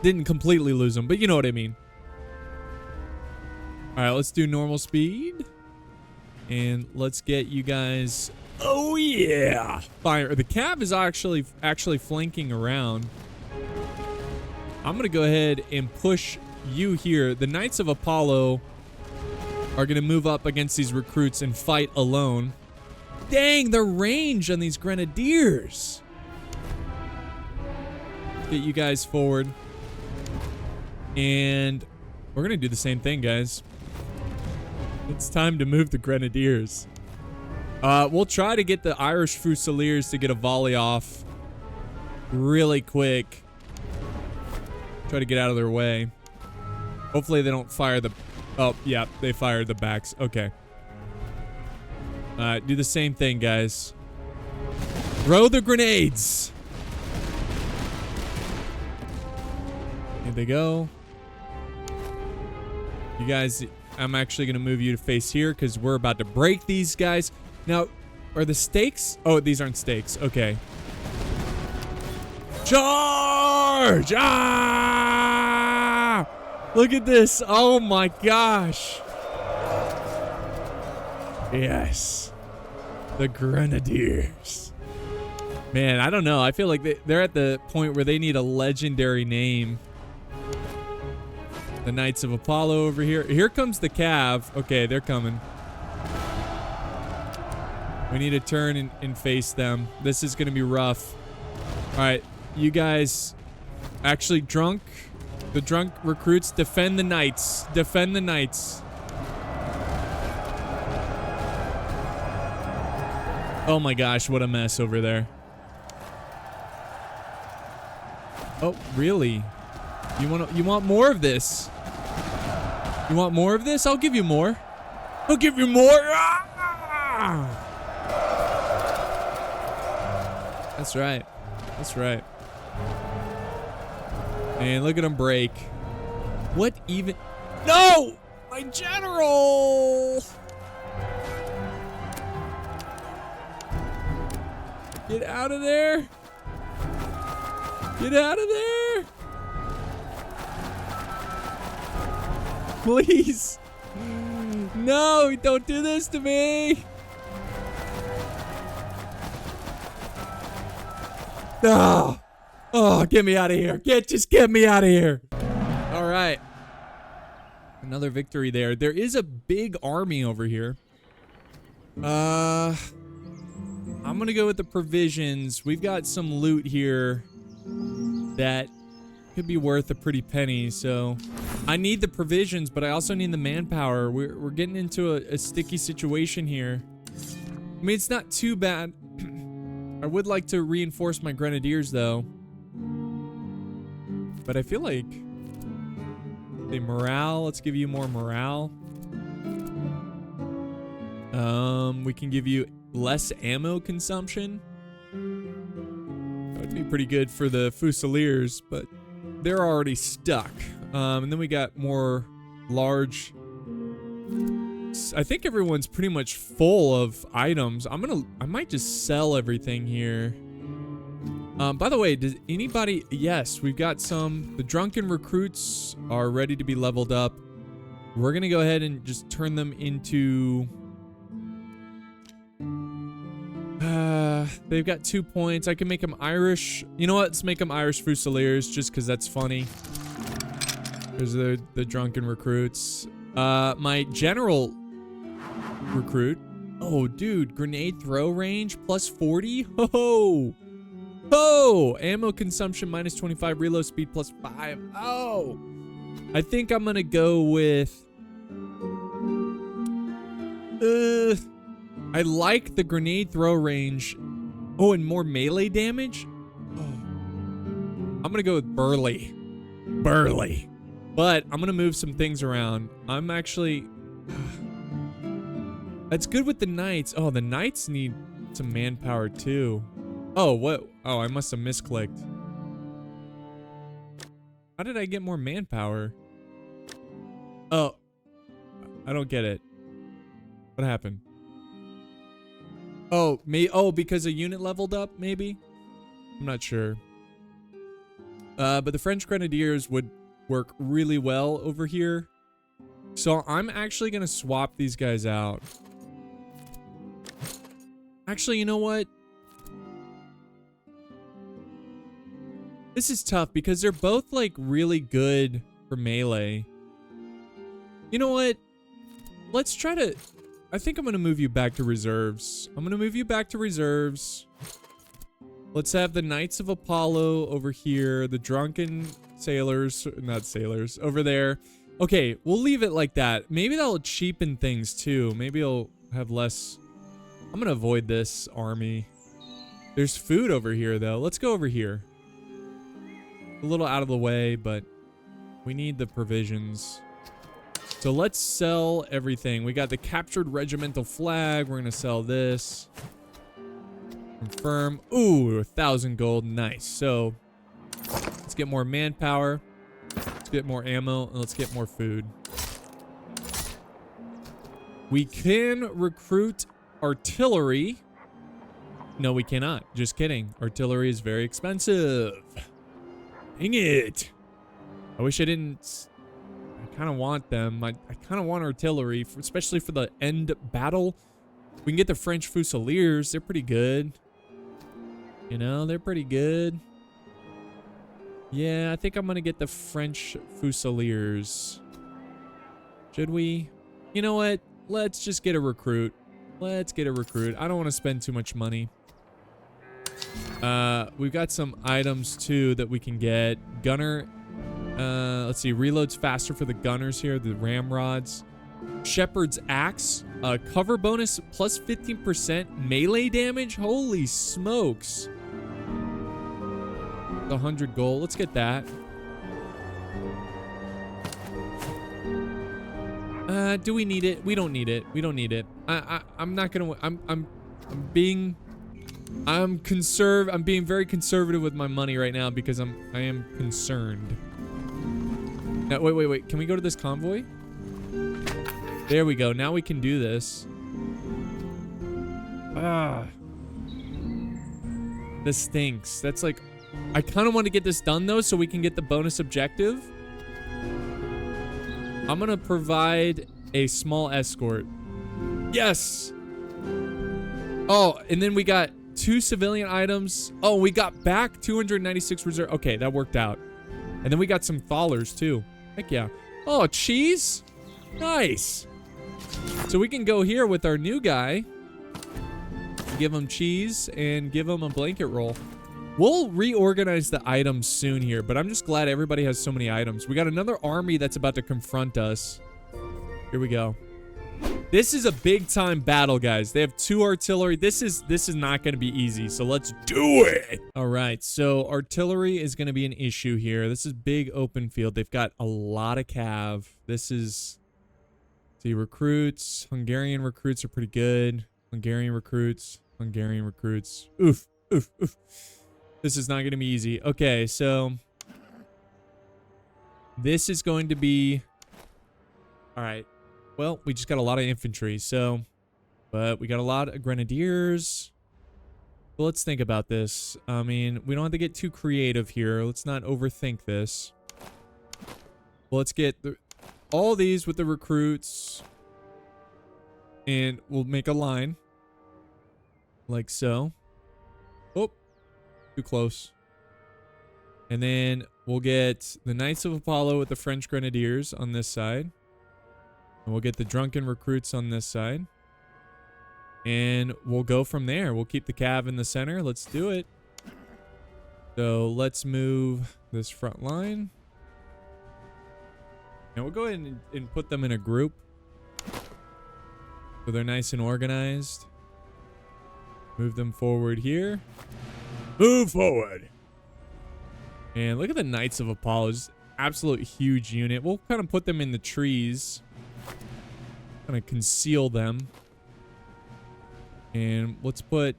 Didn't completely lose him, but you know what I mean. All right, let's do normal speed. And let's get you guys. Oh yeah, fire. The cav is actually flanking around. I'm gonna go ahead and push you here. The Knights of Apollo are gonna move up against these recruits and fight alone. Dang, the range on these grenadiers. Get you guys forward. And we're gonna do the same thing, guys. It's time to move the grenadiers. We'll try to get the Irish Fusiliers to get a volley off really quick. Try to get out of their way. Hopefully they don't fire the... Oh, yeah, they fired the backs. Okay. Do the same thing, guys. Throw the grenades. Here they go. You guys... I'm actually going to move you to face here because we're about to break these guys. Now, are the stakes? Oh, these aren't stakes. Okay. Charge! Ah! Look at this. Oh my gosh. Yes. The Grenadiers. Man, I don't know. I feel like they're at the point where they need a legendary name. The Knights of Apollo over here. Here comes the cav. Okay, they're coming. We need to turn and face them. This is going to be rough. All right, you guys actually drunk. The drunk recruits defend the Knights. Defend the Knights. Oh my gosh, what a mess over there. Oh, really? You want more of this? You want more of this? I'll give you more. I'll give you more. Ah! That's right. That's right. And look at him break. What even? No! My general! Get out of there! Get out of there! Please! No, don't do this to me! No! Oh, get me out of here. Just get me out of here. All right. Another victory there. There is a big army over here. I'm going to go with the provisions. We've got some loot here that could be worth a pretty penny. So I need the provisions, but I also need the manpower. We're getting into a sticky situation here. I mean, it's not too bad. I would like to reinforce my grenadiers, though. But I feel like the morale. Let's give you more morale. We can give you less ammo consumption. That would be pretty good for the Fusiliers, but they're already stuck. And then we got more large I think everyone's pretty much full of items. I might just sell everything here. By the way, does anybody... Yes, we've got some. The drunken recruits are ready to be leveled up. We're going to go ahead and just turn them into... they've got 2 points. I can make them Irish. You know what? Let's make them Irish Fusiliers just because that's funny. There's the drunken recruits. My general recruit. Oh, dude. Grenade throw range plus 40. Ho-ho! Oh, ammo consumption minus 25, reload speed plus 5. Oh, I think I'm gonna go with. I like the grenade throw range. Oh, and more melee damage. Oh. I'm gonna go with Burly. But I'm gonna move some things around. I'm actually. That's good with the knights. Oh, the knights need some manpower too. Oh, what? Oh, I must have misclicked. How did I get more manpower? Oh, I don't get it. What happened? Oh, oh, because a unit leveled up, maybe? I'm not sure. But the French Grenadiers would work really well over here. So I'm actually going to swap these guys out. Actually, you know what? This is tough because they're both like really good for melee. You know what? Let's try to... I think I'm going to move you back to reserves. Let's have the Knights of Apollo over here. The drunken sailors, not sailors, over there. Okay, we'll leave it like that. Maybe that'll cheapen things too. Maybe I'll have less... I'm going to avoid this army. There's food over here though. Let's go over here. A little out of the way, but we need the provisions. So let's sell everything. We got the captured regimental flag. We're gonna sell this. Confirm. Ooh, 1,000 gold. Nice. So let's get more manpower. Let's get more ammo, and let's get more food. We can recruit artillery. No, we cannot. Just kidding. Artillery is very expensive. Dang it. I wish I didn't. I kind of want them. I kind of want artillery, especially for the end battle. We can get the French Fusiliers. They're pretty good. You know, they're pretty good. Yeah, I think I'm going to get the French Fusiliers. Should we? You know what? Let's just get a recruit. Let's get a recruit. I don't want to spend too much money. We've got some items too that we can get. Gunner, let's see, reloads faster for the gunners here, the ramrods. Shepherd's axe, cover bonus plus 15% melee damage. Holy smokes. 100 gold. Let's get that. Do we need it? We don't need it. We don't need it. I'm not gonna. I'm being very conservative with my money right now because I am concerned. Now, wait. Can we go to this convoy? There we go. Now we can do this. This stinks. That's like, I kind of want to get this done though so we can get the bonus objective. I'm going to provide a small escort. Yes. Oh, and then we got 2 civilian items. Oh, we got back 296 reserve. Okay, that worked out. And then we got some thalers too. Heck yeah. Oh, cheese. Nice. So we can go here with our new guy. Give him cheese and give him a blanket roll. We'll reorganize the items soon here, but I'm just glad everybody has so many items. We got another army that's about to confront us. Here we go. This is a big time battle, guys. They have 2 artillery. This is not going to be easy, so let's do it. All right, so artillery is going to be an issue here. This is big open field. They've got a lot of cav. This is, see, recruits. Hungarian recruits are pretty good. Hungarian recruits. Oof. This is not going to be easy. Okay, so this is going to be... All right. well, we just got a lot of infantry, so... But we got a lot of grenadiers. Well, let's think about this. I mean, we don't have to get too creative here. Let's not overthink this. Well, let's get all these with the recruits. And we'll make a line. Like so. Oh, too close. And then we'll get the Knights of Apollo with the French Grenadiers on this side. And we'll get the drunken recruits on this side. And we'll go from there. We'll keep the cav in the center. Let's do it. So let's move this front line. And we'll go ahead and put them in a group. So they're nice and organized. Move them forward here. Move forward. And look at the Knights of Apollo. Just absolute huge unit. We'll kind of put them in the trees. Kind of conceal them. And let's put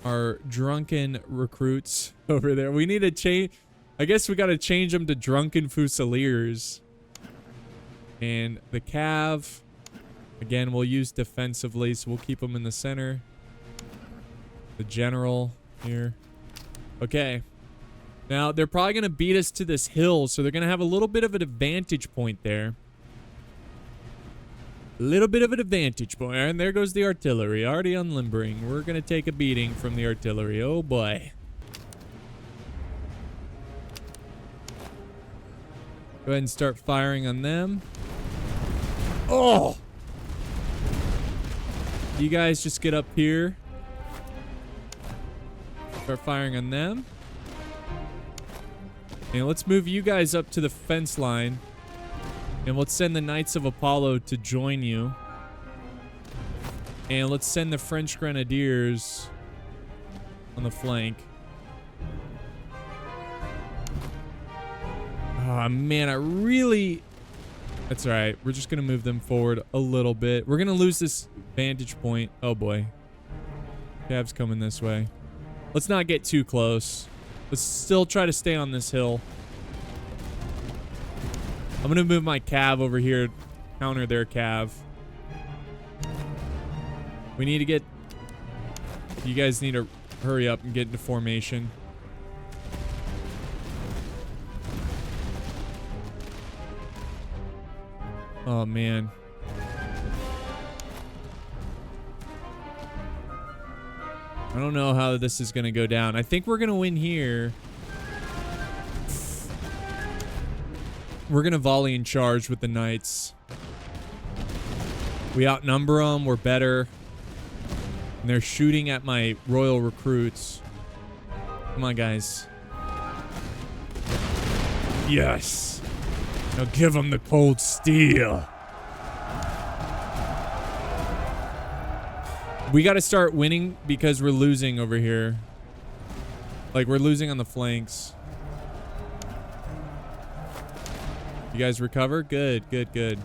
our drunken recruits over there. We need to change. I guess we got to change them to drunken fusiliers. And the cav, again, we'll use defensively, so we'll keep them in the center. The general here. Okay. Now, they're probably going to beat us to this hill, so they're going to have a little bit of an advantage point there. A little bit of an advantage point. And there goes the artillery, already unlimbering. We're going to take a beating from the artillery. Oh, boy. Go ahead and start firing on them. Oh! You guys just get up here. Start firing on them. And let's move you guys up to the fence line. And let's send the Knights of Apollo to join you. And let's send the French Grenadiers on the flank. Oh, man, I really... That's all right. We're just going to move them forward a little bit. We're going to lose this vantage point. Oh, boy. Cav's coming this way. Let's not get too close. Let's still try to stay on this hill. I'm going to move my cav over here, counter their cav. We need to get... You guys need to hurry up and get into formation. Oh, man. I don't know how this is going to go down. I think we're going to win here. We're going to volley and charge with the Knights. We outnumber them. We're better. And they're shooting at my royal recruits. Come on, guys. Yes. Now give them the cold steel. We got to start winning because we're losing over here. Like, we're losing on the flanks. You guys recover? Good, good, good.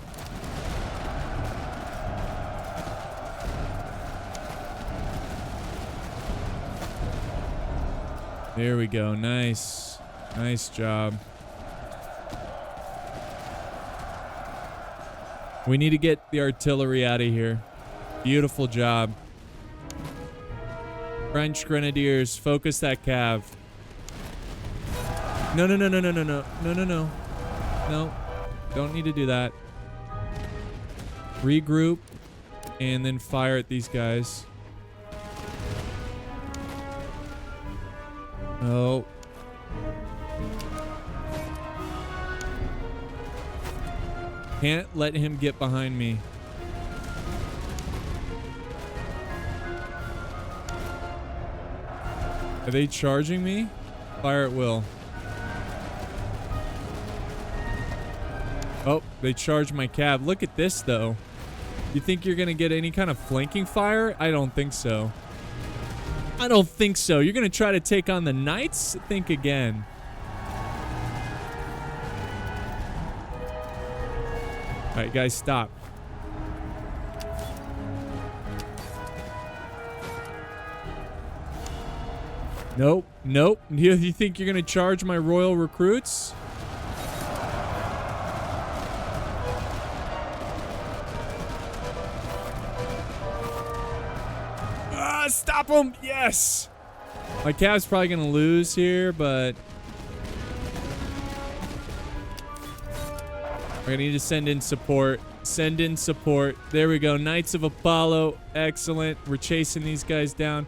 There we go. Nice. Nice job. We need to get the artillery out of here. Beautiful job. French Grenadiers, focus that cav. No, no, no, no, no, no, no. No, no, no. No. Don't need to do that. Regroup. And then fire at these guys. Oh. Can't let him get behind me. Are they charging me? Fire at will. Oh, they charged my cav. Look at this, though. You think you're going to get any kind of flanking fire? I don't think so. I don't think so. You're going to try to take on the Knights? Think again. All right, guys, stop. Nope, nope. You think you're going to charge my royal recruits? Stop him. Yes. My Cav's probably going to lose here, but I need to send in support. Send in support. There we go. Knights of Apollo. Excellent. We're chasing these guys down.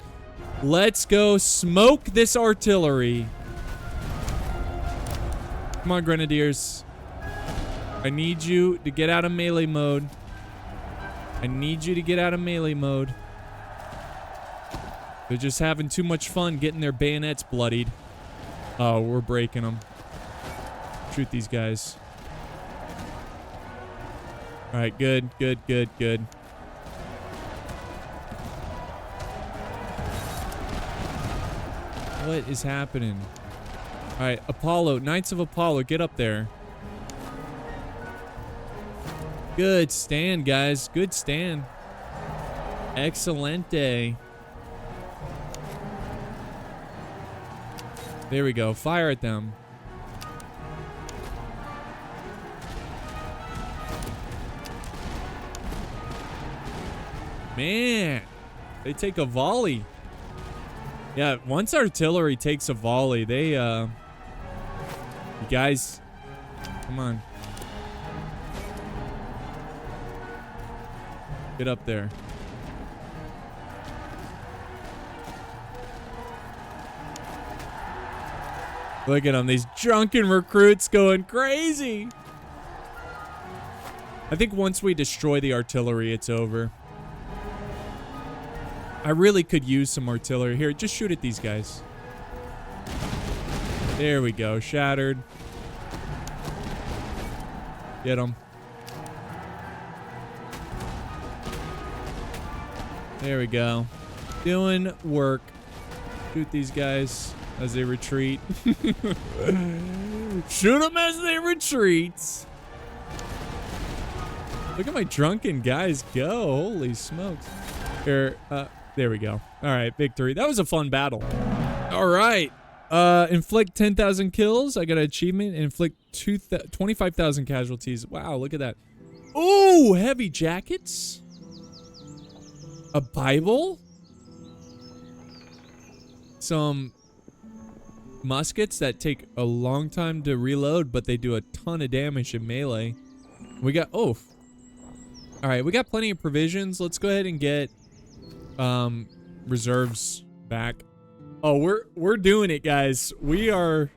Let's go smoke this artillery. Come on, Grenadiers. I need you to get out of melee mode. I need you to get out of melee mode. They're just having too much fun getting their bayonets bloodied. Oh, we're breaking them. Shoot these guys. All right, good, good, good, good. What is happening? All right, Apollo, Knights of Apollo, get up there. Good stand, guys. Good stand. Excelente. There we go. Fire at them. Man, they take a volley. Yeah, once artillery takes a volley, they, you guys, come on. Get up there. Look at them, these drunken recruits going crazy. I think once we destroy the artillery, it's over. I really could use some artillery. Here, just shoot at these guys. There we go. Shattered. Get them. There we go. Doing work. Shoot these guys as they retreat. Shoot them as they retreat. Look at my drunken guys go. Holy smokes. Here, there we go. All right, victory. That was a fun battle. All right. Inflict 10,000 kills. I got an achievement. Inflict 25,000 casualties. Wow, look at that. Ooh, heavy jackets. A Bible. Some muskets that take a long time to reload, but they do a ton of damage in melee. We got, oh. All right, we got plenty of provisions. Let's go ahead and get reserves back. Oh, we're doing it, guys. We are.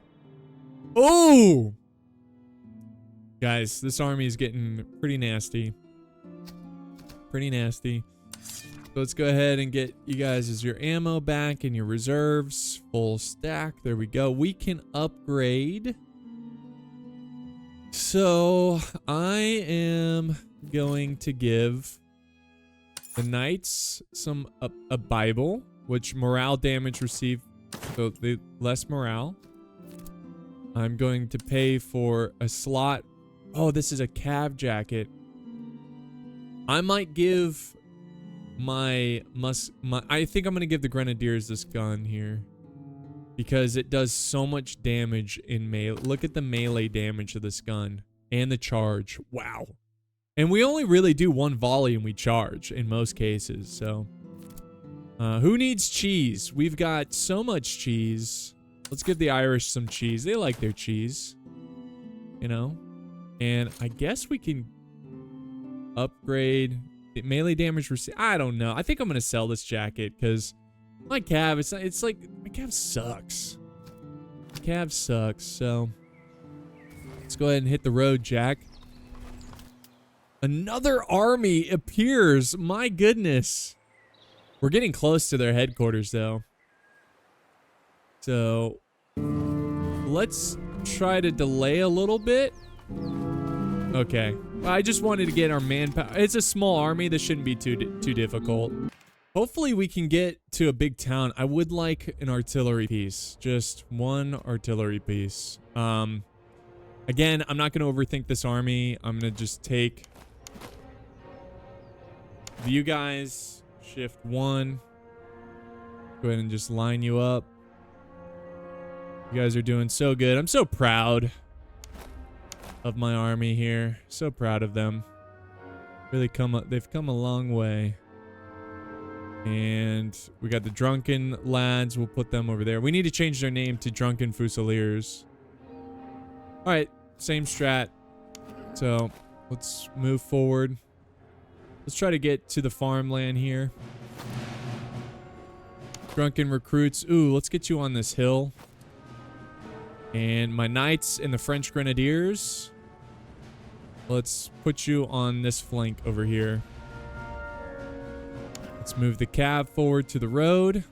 Oh, guys, this army is getting pretty nasty. Pretty nasty. So let's go ahead and get you guys as your ammo back and your reserves. Full stack. There we go. We can upgrade. So I am going to give the knights a Bible, which morale damage received, so the less morale. I'm going to pay for a slot. Oh, this is a cav jacket. I might give I think I'm gonna give the grenadiers this gun here because it does so much damage in melee. Look at the melee damage of this gun and the charge. Wow. And we only really do one volley and we charge in most cases. So who needs cheese? We've got so much cheese. Let's give the Irish some cheese. They like their cheese, you know. And I guess we can upgrade melee damage received. I don't know. I think I'm gonna sell this jacket because my cav, it's like my cav sucks. My cav sucks. So let's go ahead and hit the road, Jack. Another army appears. My goodness. We're getting close to their headquarters though. So let's try to delay a little bit. Okay. I just wanted to get our manpower. It's a small army. This shouldn't be too difficult. Hopefully we can get to a big town. I would like an artillery piece. Just one artillery piece. Again, I'm not going to overthink this army. I'm going to just take you guys. Shift 1. Go ahead and just line you up. You guys are doing so good. I'm so proud of my army here. So proud of them. Really they've come a long way. And we got the drunken lads. We'll put them over there. We need to change their name to drunken fusiliers. All right, same strat. So let's move forward. Let's try to get to the farmland here. Drunken recruits. Ooh, let's get you on this hill. And my knights and the French grenadiers. Let's put you on this flank over here. Let's move the cav forward to the road.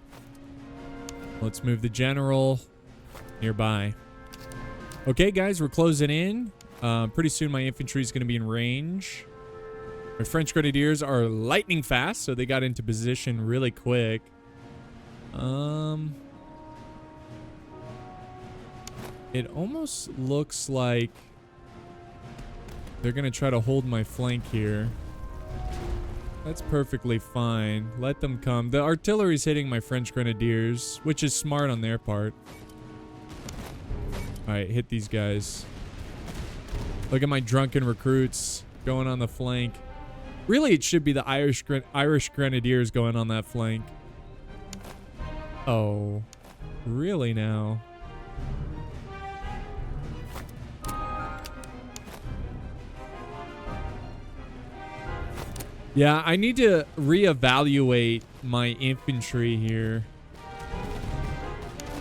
Let's move the general nearby. Okay, guys, we're closing in. Pretty soon my infantry is going to be in range. My French grenadiers are lightning fast, so they got into position really quick. It almost looks like they're going to try to hold my flank here. That's perfectly fine. Let them come. The artillery's hitting my French grenadiers, which is smart on their part. Alright, hit these guys. Look at my drunken recruits going on the flank. Really, it should be the Irish grenadiers going on that flank. Oh, really now? Yeah, I need to reevaluate my infantry here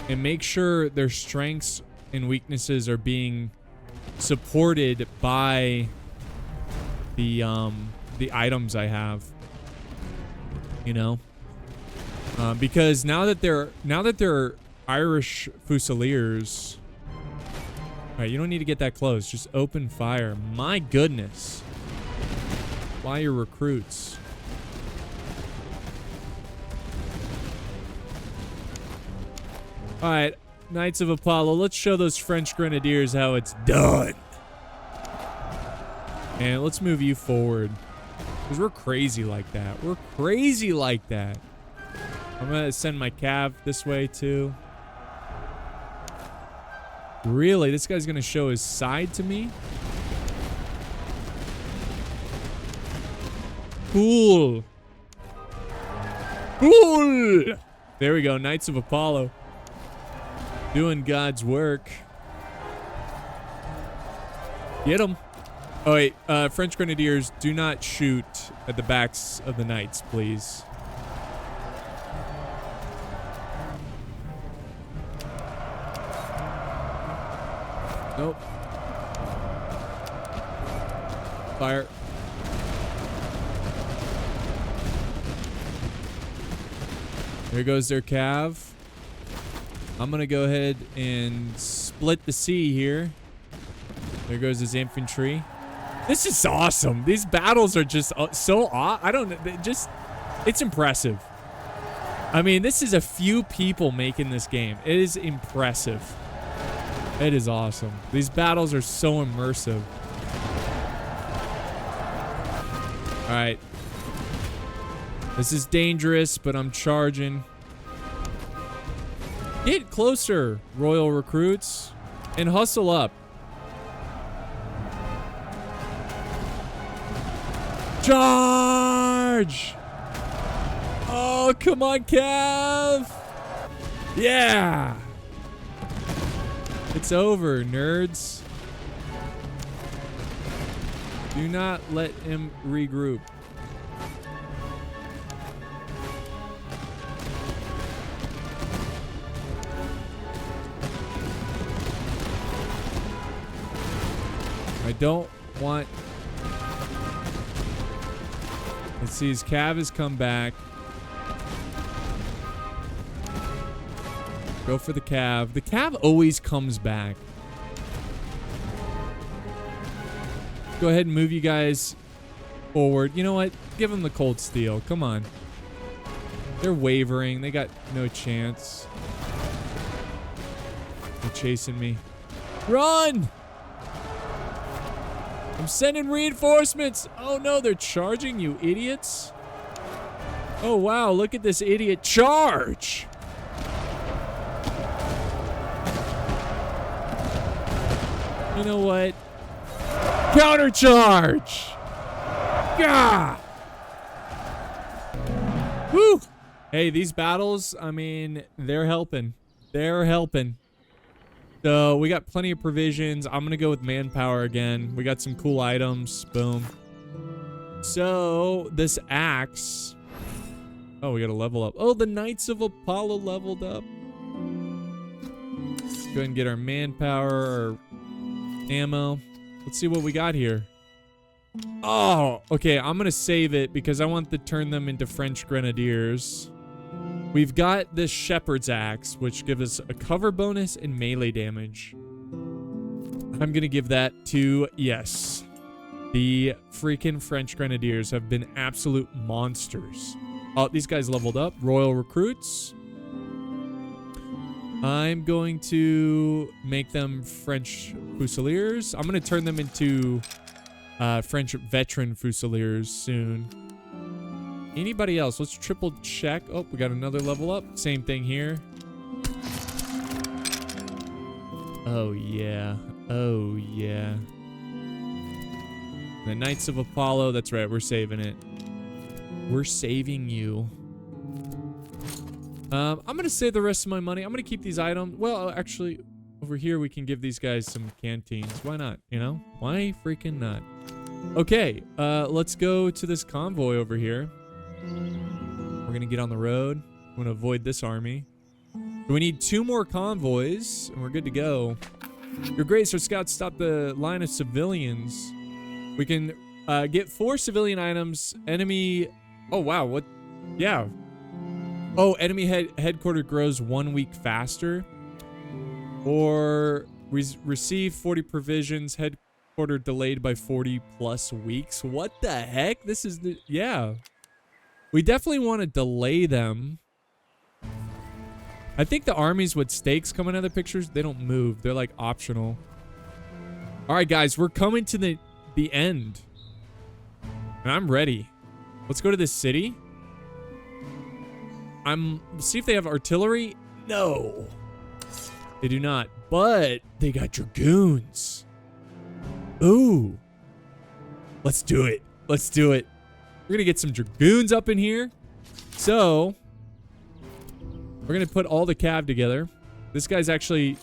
and make sure their strengths and weaknesses are being supported by the items I have. You know, because now that they're Irish Fusiliers. All right, you don't need to get that close. Just open fire. My goodness. Why your recruits? All right, Knights of Apollo. Let's show those French Grenadiers how it's done. And let's move you forward. Because we're crazy like that. We're crazy like that. I'm going to send my cav this way too. Really? This guy's going to show his side to me? Cool. Cool. There we go. Knights of Apollo. Doing God's work. Get them. Oh, wait. French Grenadiers, do not shoot at the backs of the knights, please. Nope. Fire. There goes their cav. I'm going to go ahead and split the sea here. There goes his infantry. This is awesome. These battles are just so I don't know. It's impressive. I mean, this is a few people making this game. It is impressive. It is awesome. These battles are so immersive. All right. This is dangerous, but I'm charging. Get closer, royal recruits, and hustle up. Charge! Oh, come on, Cav! Yeah! It's over, nerds. Do not let him regroup. I don't want... Let's see, his cav has come back. Go for the cav. The cav always comes back. Go ahead and move you guys forward. You know what? Give them the cold steel. Come on. They're wavering. They got no chance. They're chasing me. Run! I'm sending reinforcements. Oh no, they're charging, you idiots. Oh wow, look at this idiot charge. You know what? Countercharge! Gah! Woo! Hey, these battles, I mean, they're helping. They're helping. So we got plenty of provisions. I'm going to go with manpower again. We got some cool items. Boom. So this axe. Oh, we got to level up. Oh, the Knights of Apollo leveled up. Let's go ahead and get our manpower, our ammo. Let's see what we got here. Oh, okay. I'm going to save it because I want to turn them into French grenadiers. We've got this shepherd's axe, which gives us a cover bonus and melee damage. I'm going to give that to, yes, the freaking French grenadiers have been absolute monsters. Oh, these guys leveled up. Royal recruits. I'm going to make them French Fusiliers. I'm going to turn them into French veteran Fusiliers soon. Anybody else? Let's triple check. Oh, we got another level up. Same thing here. Oh, yeah. Oh, yeah. The Knights of Apollo. That's right. We're saving it. We're saving you. I'm going to save the rest of my money. I'm going to keep these items. Well, actually, over here, we can give these guys some canteens. Why not? You know? Why freaking not? Okay. Let's go to this convoy over here. We're going to get on the road. I'm going to avoid this army. So we need 2 more convoys, and we're good to go. Your grace, our scouts stop the line of civilians. We can get 4 civilian items. Enemy... Oh, wow. What? Yeah. Oh, enemy headquarters grows 1 week faster. Or receive 40 provisions. Headquarters delayed by 40 plus weeks. What the heck? This is the... Yeah. We definitely want to delay them. I think the armies with stakes coming out of the pictures, they don't move. They're like optional. All right, guys, we're coming to the end. And I'm ready. Let's go to this city. See if they have artillery. No. They do not. But they got dragoons. Ooh. Let's do it. Let's do it. We're going to get some dragoons up in here. So, we're going to put all the cav together. This guy's actually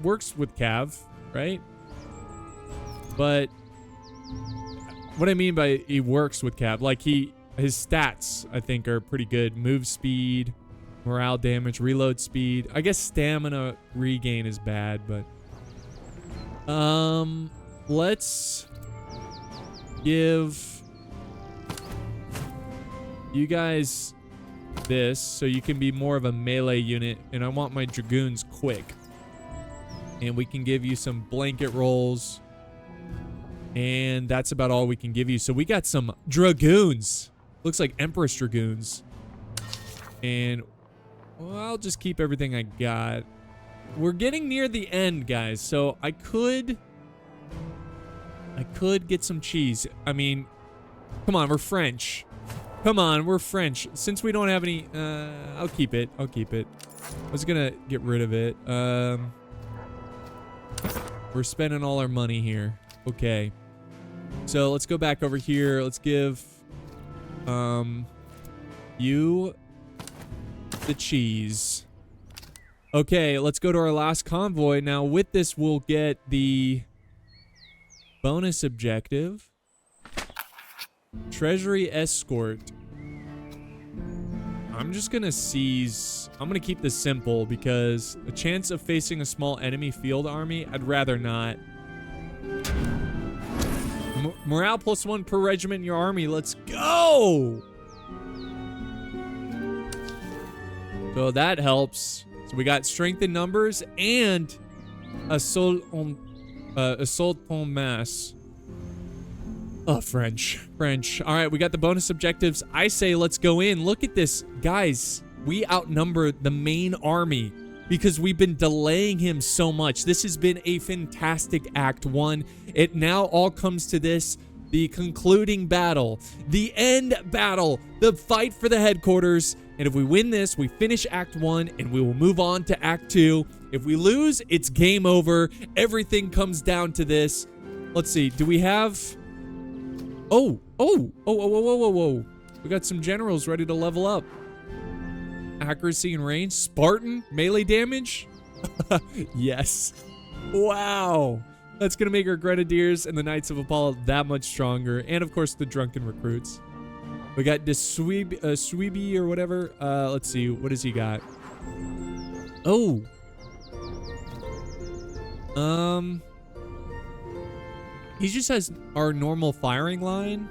works with cav, right? But what I mean by he works with cav, like his stats, I think, are pretty good. Move speed, morale damage, reload speed. I guess stamina regain is bad, but let's give you guys this so you can be more of a melee unit, and I want my dragoons quick. And we can give you some blanket rolls, and that's about all we can give you. So we got some dragoons. Looks like Empress dragoons. And well, I'll just keep everything I got. We're getting near the end, guys, so I could get some cheese. I mean, come on, we're French. Come on, we're French. Since we don't have any, I'll keep it. I'll keep it. I was gonna get rid of it. We're spending all our money here. Okay. So let's go back over here. Let's give, you the cheese. Okay, let's go to our last convoy. Now, with this, we'll get the bonus objective. Treasury escort. I'm just gonna seize... I'm gonna keep this simple because a chance of facing a small enemy field army, I'd rather not. Morale +1 per regiment in your army. Let's go! So that helps. So we got strength in numbers and assault en masse. Oh, French. All right, we got the bonus objectives. I say let's go in. Look at this. Guys, we outnumber the main army because we've been delaying him so much. This has been a fantastic Act 1. It now all comes to this. The concluding battle. The end battle. The fight for the headquarters. And if we win this, we finish Act 1 and we will move on to Act 2. If we lose, it's game over. Everything comes down to this. Let's see. Do we have... Oh. We got some generals ready to level up. Accuracy and range. Spartan melee damage. Yes. Wow. That's going to make our Grenadiers and the Knights of Apollo that much stronger. And of course, the drunken recruits. We got this Sweeby or whatever. Let's see. What does he got? Oh. He just has our normal firing line.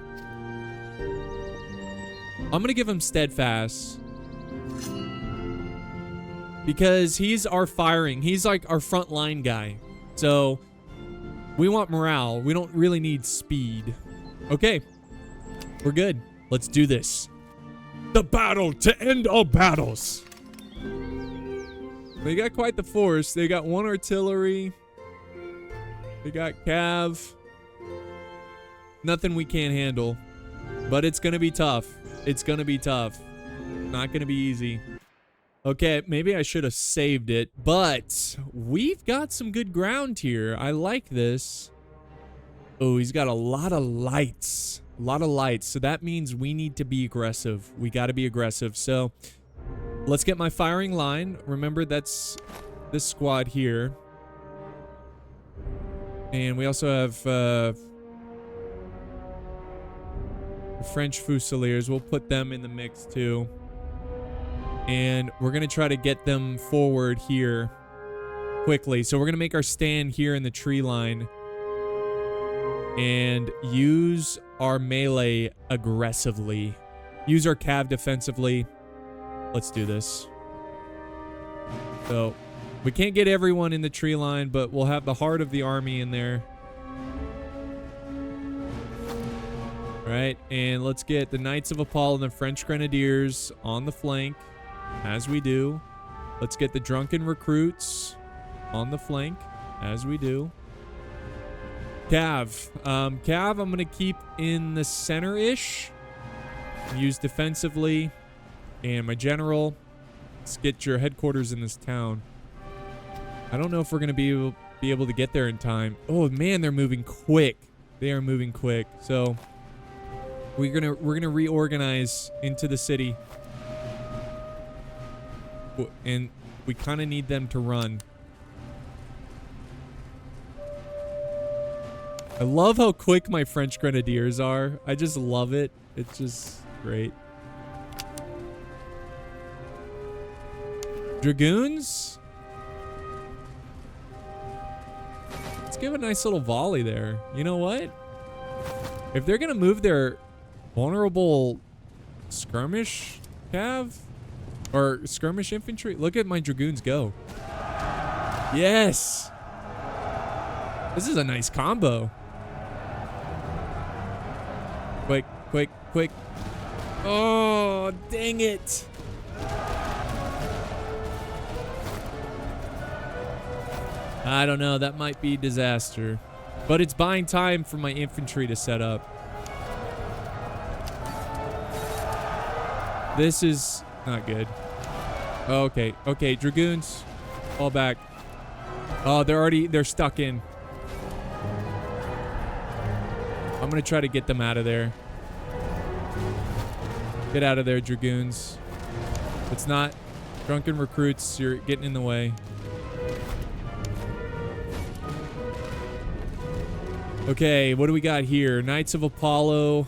I'm going to give him steadfast. Because he's our firing. He's like our front line guy. So we want morale. We don't really need speed. Okay. We're good. Let's do this. The battle to end all battles. They got quite the force. They got 1 artillery. They got cav. Nothing we can't handle. But it's going to be tough. It's going to be tough. Not going to be easy. Okay, maybe I should have saved it, but we've got some good ground here. I like this. Oh, he's got a lot of lights. A lot of lights. So that means we need to be aggressive. We got to be aggressive. So let's get my firing line. Remember, that's this squad here. And we also have the French Fusiliers. We'll put them in the mix too. And we're going to try to get them forward here quickly. So we're going to make our stand here in the tree line. And use our melee aggressively. Use our cav defensively. Let's do this. So we can't get everyone in the tree line, but we'll have the heart of the army in there. All right, and let's get the Knights of Apollo and the French Grenadiers on the flank. As we do. Let's get the drunken recruits on the flank. As we do. Cav. Cav, I'm going to keep in the center-ish. Use defensively. And my general. Let's get your headquarters in this town. I don't know if we're going to be able to get there in time. Oh, man, they're moving quick. They are moving quick. So, we're gonna reorganize into the city. And we kind of need them to run. I love how quick my French Grenadiers are. I just love it. It's just great. Dragoons? Let's give a nice little volley there. You know what? If they're going to move their vulnerable skirmish cav or skirmish infantry, look at my dragoons go. Yes. This is a nice combo. Quick, quick, quick. Oh, dang it. I don't know. That might be disaster. But it's buying time for my infantry to set up. This is not good. Oh, okay. Okay, dragoons. Fall back. Oh, they're stuck in. I'm going to try to get them out of there. Get out of there, dragoons. It's not drunken recruits. You're getting in the way. Okay, what do we got here? Knights of Apollo.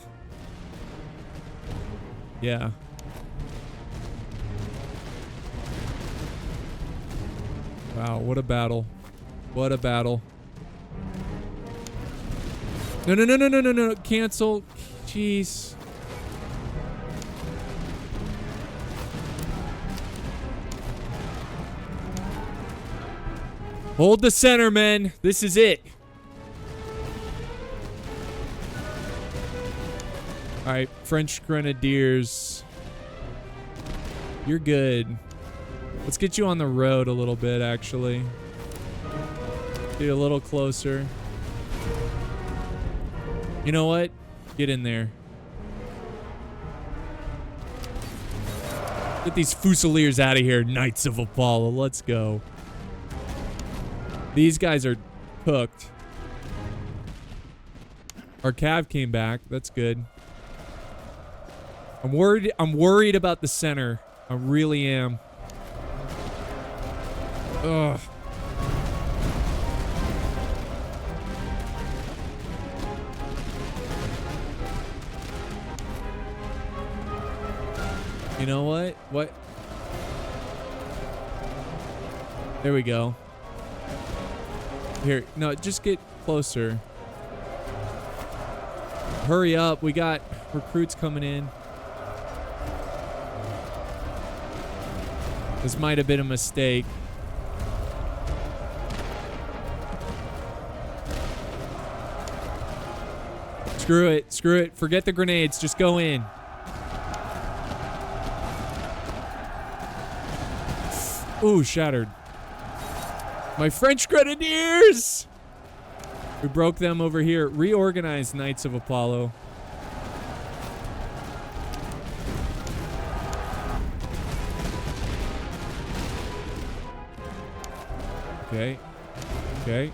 Yeah. Wow, what a battle. What a battle. No, no, no, no, no, no, no. Cancel. Jeez. Hold the center, men. This is it. All right, French Grenadiers. You're good. Let's get you on the road a little bit, actually. Get a little closer. You know what? Get in there. Get these Fusiliers out of here, Knights of Apollo. Let's go. These guys are cooked. Our cav came back. That's good. I'm worried about the center. I really am. Ugh. You know what? What? There we go. Here, no, just get closer. Hurry up. We got recruits coming in. This might have been a mistake. Screw it. Screw it. Forget the grenades. Just go in. Ooh, shattered. My French Grenadiers! We broke them over here. Reorganized Knights of Apollo. Okay. Okay.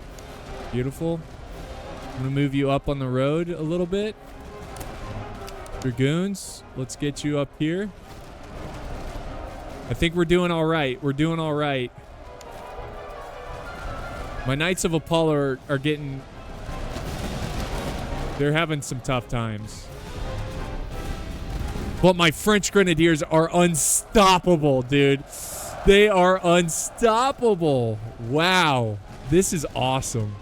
Beautiful. I'm gonna move you up on the road a little bit. Dragoons, let's get you up here. I think we're doing all right. We're doing all right. My Knights of Apollo are getting... They're having some tough times. But my French Grenadiers are unstoppable, dude. They are unstoppable. Wow. This is awesome.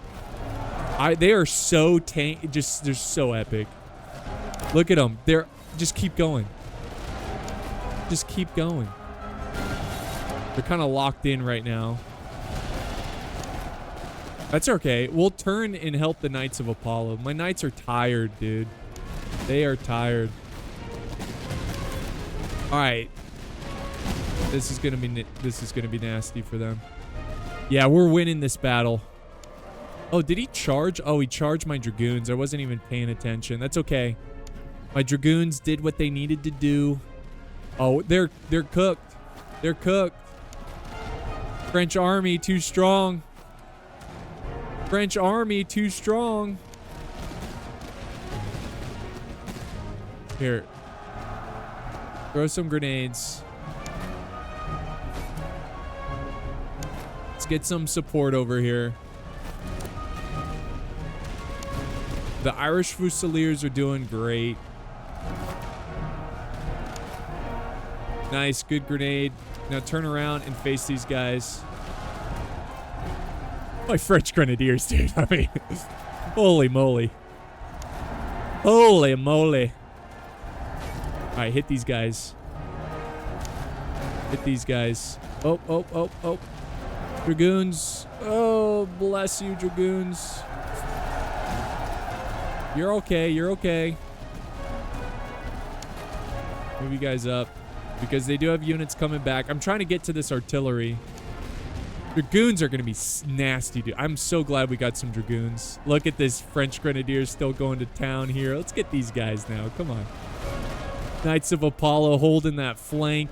They are so they're so epic. Look at them. Just keep going. Just keep going. They're kind of locked in right now. That's okay. We'll turn and help the Knights of Apollo. My Knights are tired, dude. They are tired. All right. This is gonna be nasty for them. Yeah, we're winning this battle. Oh, did he charge? Oh, he charged my Dragoons. I wasn't even paying attention. That's okay. My Dragoons did what they needed to do. Oh, they're cooked. They're cooked. French army too strong. French army too strong. Here. Throw some grenades. Let's get some support over here. The Irish Fusiliers are doing great. Nice, good grenade. Now turn around and face these guys. My French Grenadiers, dude. I mean, holy moly. Holy moly. All right, hit these guys. Hit these guys. Oh, oh, oh, oh. Dragoons. Oh, bless you, Dragoons. You're okay. You're okay. Move you guys up. Because they do have units coming back. I'm trying to get to this artillery. Dragoons are going to be nasty, dude. I'm so glad we got some Dragoons. Look at this French Grenadiers still going to town here. Let's get these guys now. Come on. Knights of Apollo holding that flank.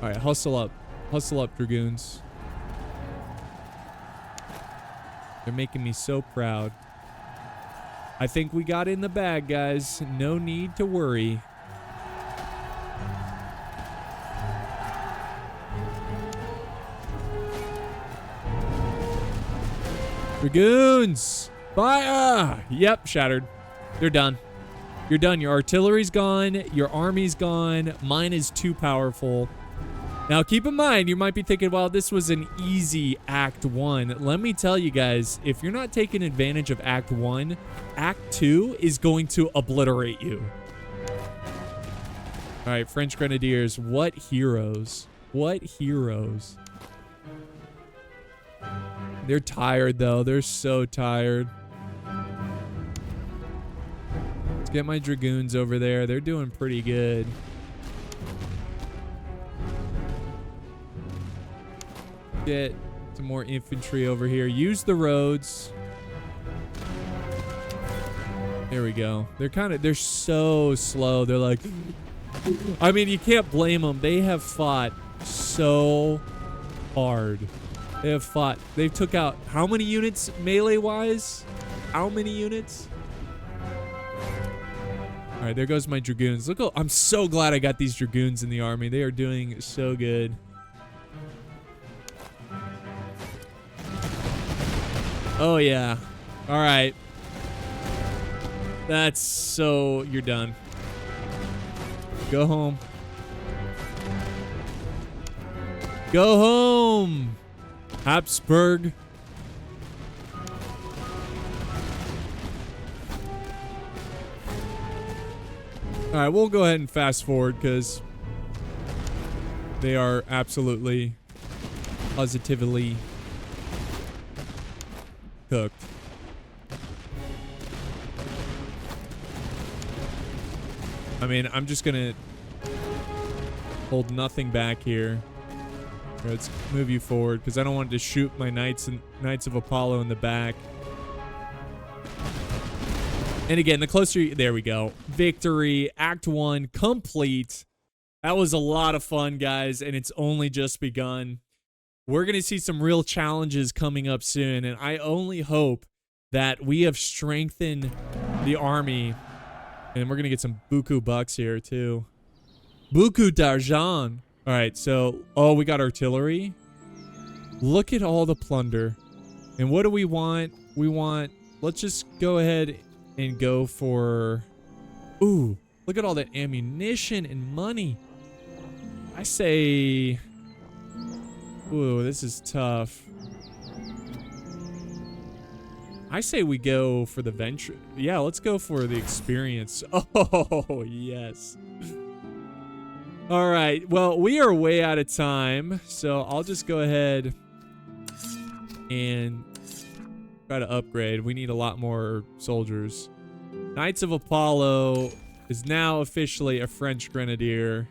All right, hustle up. Hustle up, Dragoons. They're making me so proud. I think we got in the bag, guys. No need to worry. Dragoons! Fire! Yep, shattered. They're done. You're done. Your artillery's gone. Your army's gone. Mine is too powerful. Now, keep in mind, you might be thinking, well, this was an easy Act 1. Let me tell you guys, if you're not taking advantage of Act 1, Act 2 is going to obliterate you. All right, French Grenadiers, what heroes. What heroes. They're tired, though. They're so tired. Let's get my Dragoons over there. They're doing pretty good. Get some more infantry over here. Use the roads. There we go. They're so slow. They're like, I mean, you can't blame them. They have fought so hard. They took out how many units melee wise? How many units? All All right, there goes my dragoons. Look, I'm so glad I got these dragoons in the army. They are doing so good. Oh, yeah. All right. That's so... You're done. Go home. Go home, Habsburg. All right, we'll go ahead and fast forward because they are absolutely, positively cooked. I mean, I'm just gonna hold nothing back here. Let's move you forward because I don't want to shoot my Knights of Apollo in the back. And again, the closer you, there we go. Victory, Act 1 complete. That was a lot of fun, guys, and it's only just begun. We're going to see some real challenges coming up soon, and I only hope that we have strengthened the army. And we're going to get some buku bucks here, too. Buku d'argent. All right, so, oh, we got artillery. Look at all the plunder. And what do we want? We want, let's just go ahead and go for, ooh, look at all that ammunition and money. I say, ooh, this is tough. I say we go for the venture. Yeah, let's go for the experience. Oh, yes. All right, well, we are way out of time, so I'll just go ahead and try to upgrade. We need a lot more soldiers. Knights of Apollo is now officially a French grenadier.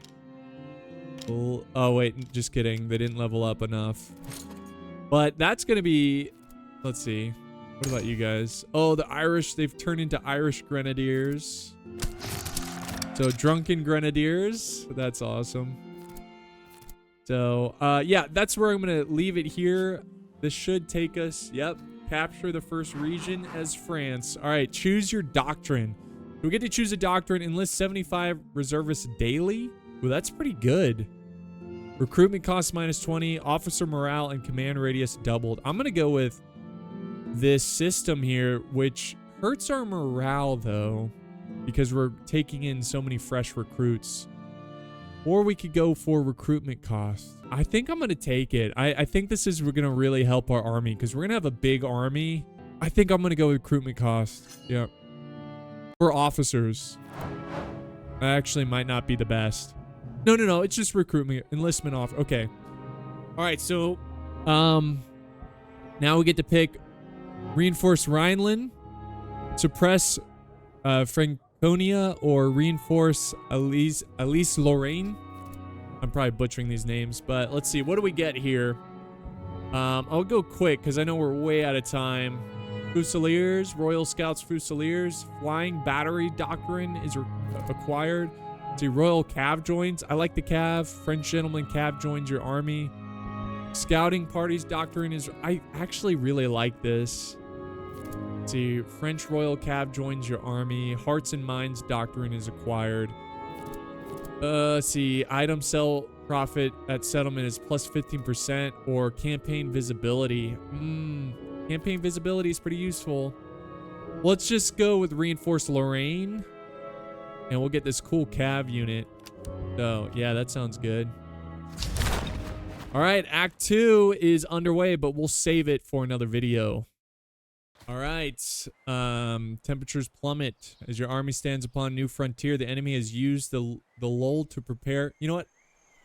Oh, wait, just kidding. They didn't level up enough. But that's going to be, let's see. What about you guys? Oh, the Irish, they've turned into Irish grenadiers. So drunken grenadiers, that's awesome. So yeah, that's where I'm gonna leave it here. This should take us, yep, capture the first region as France. All right, choose your doctrine. We get to choose a doctrine. Enlist 75 reservists daily. Well, that's pretty good. Recruitment cost -20. Officer morale and command radius doubled. I'm gonna go with this system here, which hurts our morale though, because we're taking in so many fresh recruits. Or we could go for recruitment costs. I think I'm going to take it. I think this is going to really help our army because we're going to have a big army. I think I'm going to go with recruitment costs. Yeah. For officers. That actually might not be the best. No. It's just recruitment. Enlistment off. Okay. All right. So, now we get to pick reinforce Rhineland, suppress Franconia, or reinforce Elise Lorraine. I'm probably butchering these names, but let's see. What do we get here? I'll go quick because I know we're way out of time. Fusiliers, Royal Scouts Fusiliers. Flying Battery Doctrine is acquired. Let's see, Royal Cav joins. I like the Cav. French Gentleman Cav joins your army. Scouting Parties Doctrine is... I actually really like this. Let's see, French Royal Cav joins your army. Hearts and Minds Doctrine is acquired. Let's see, item sell profit at settlement is plus 15%, or campaign visibility. Campaign visibility is pretty useful. Let's just go with reinforced Lorraine, and we'll get this cool Cav unit. So yeah, that sounds good. All right, Act 2 is underway, but we'll save it for another video. All right, temperatures plummet as your army stands upon a new frontier. The enemy has used the lull to prepare. You know what?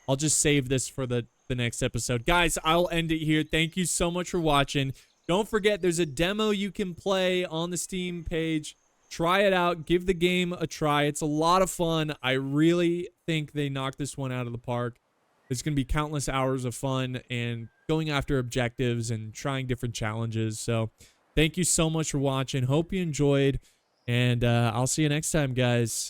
I'll just save this for the next episode. Guys, I'll end it here. Thank you so much for watching. Don't forget, there's a demo you can play on the Steam page. Try it out. Give the game a try. It's a lot of fun. I really think they knocked this one out of the park. There's going to be countless hours of fun and going after objectives and trying different challenges. So thank you so much for watching. Hope you enjoyed, and I'll see you next time, guys.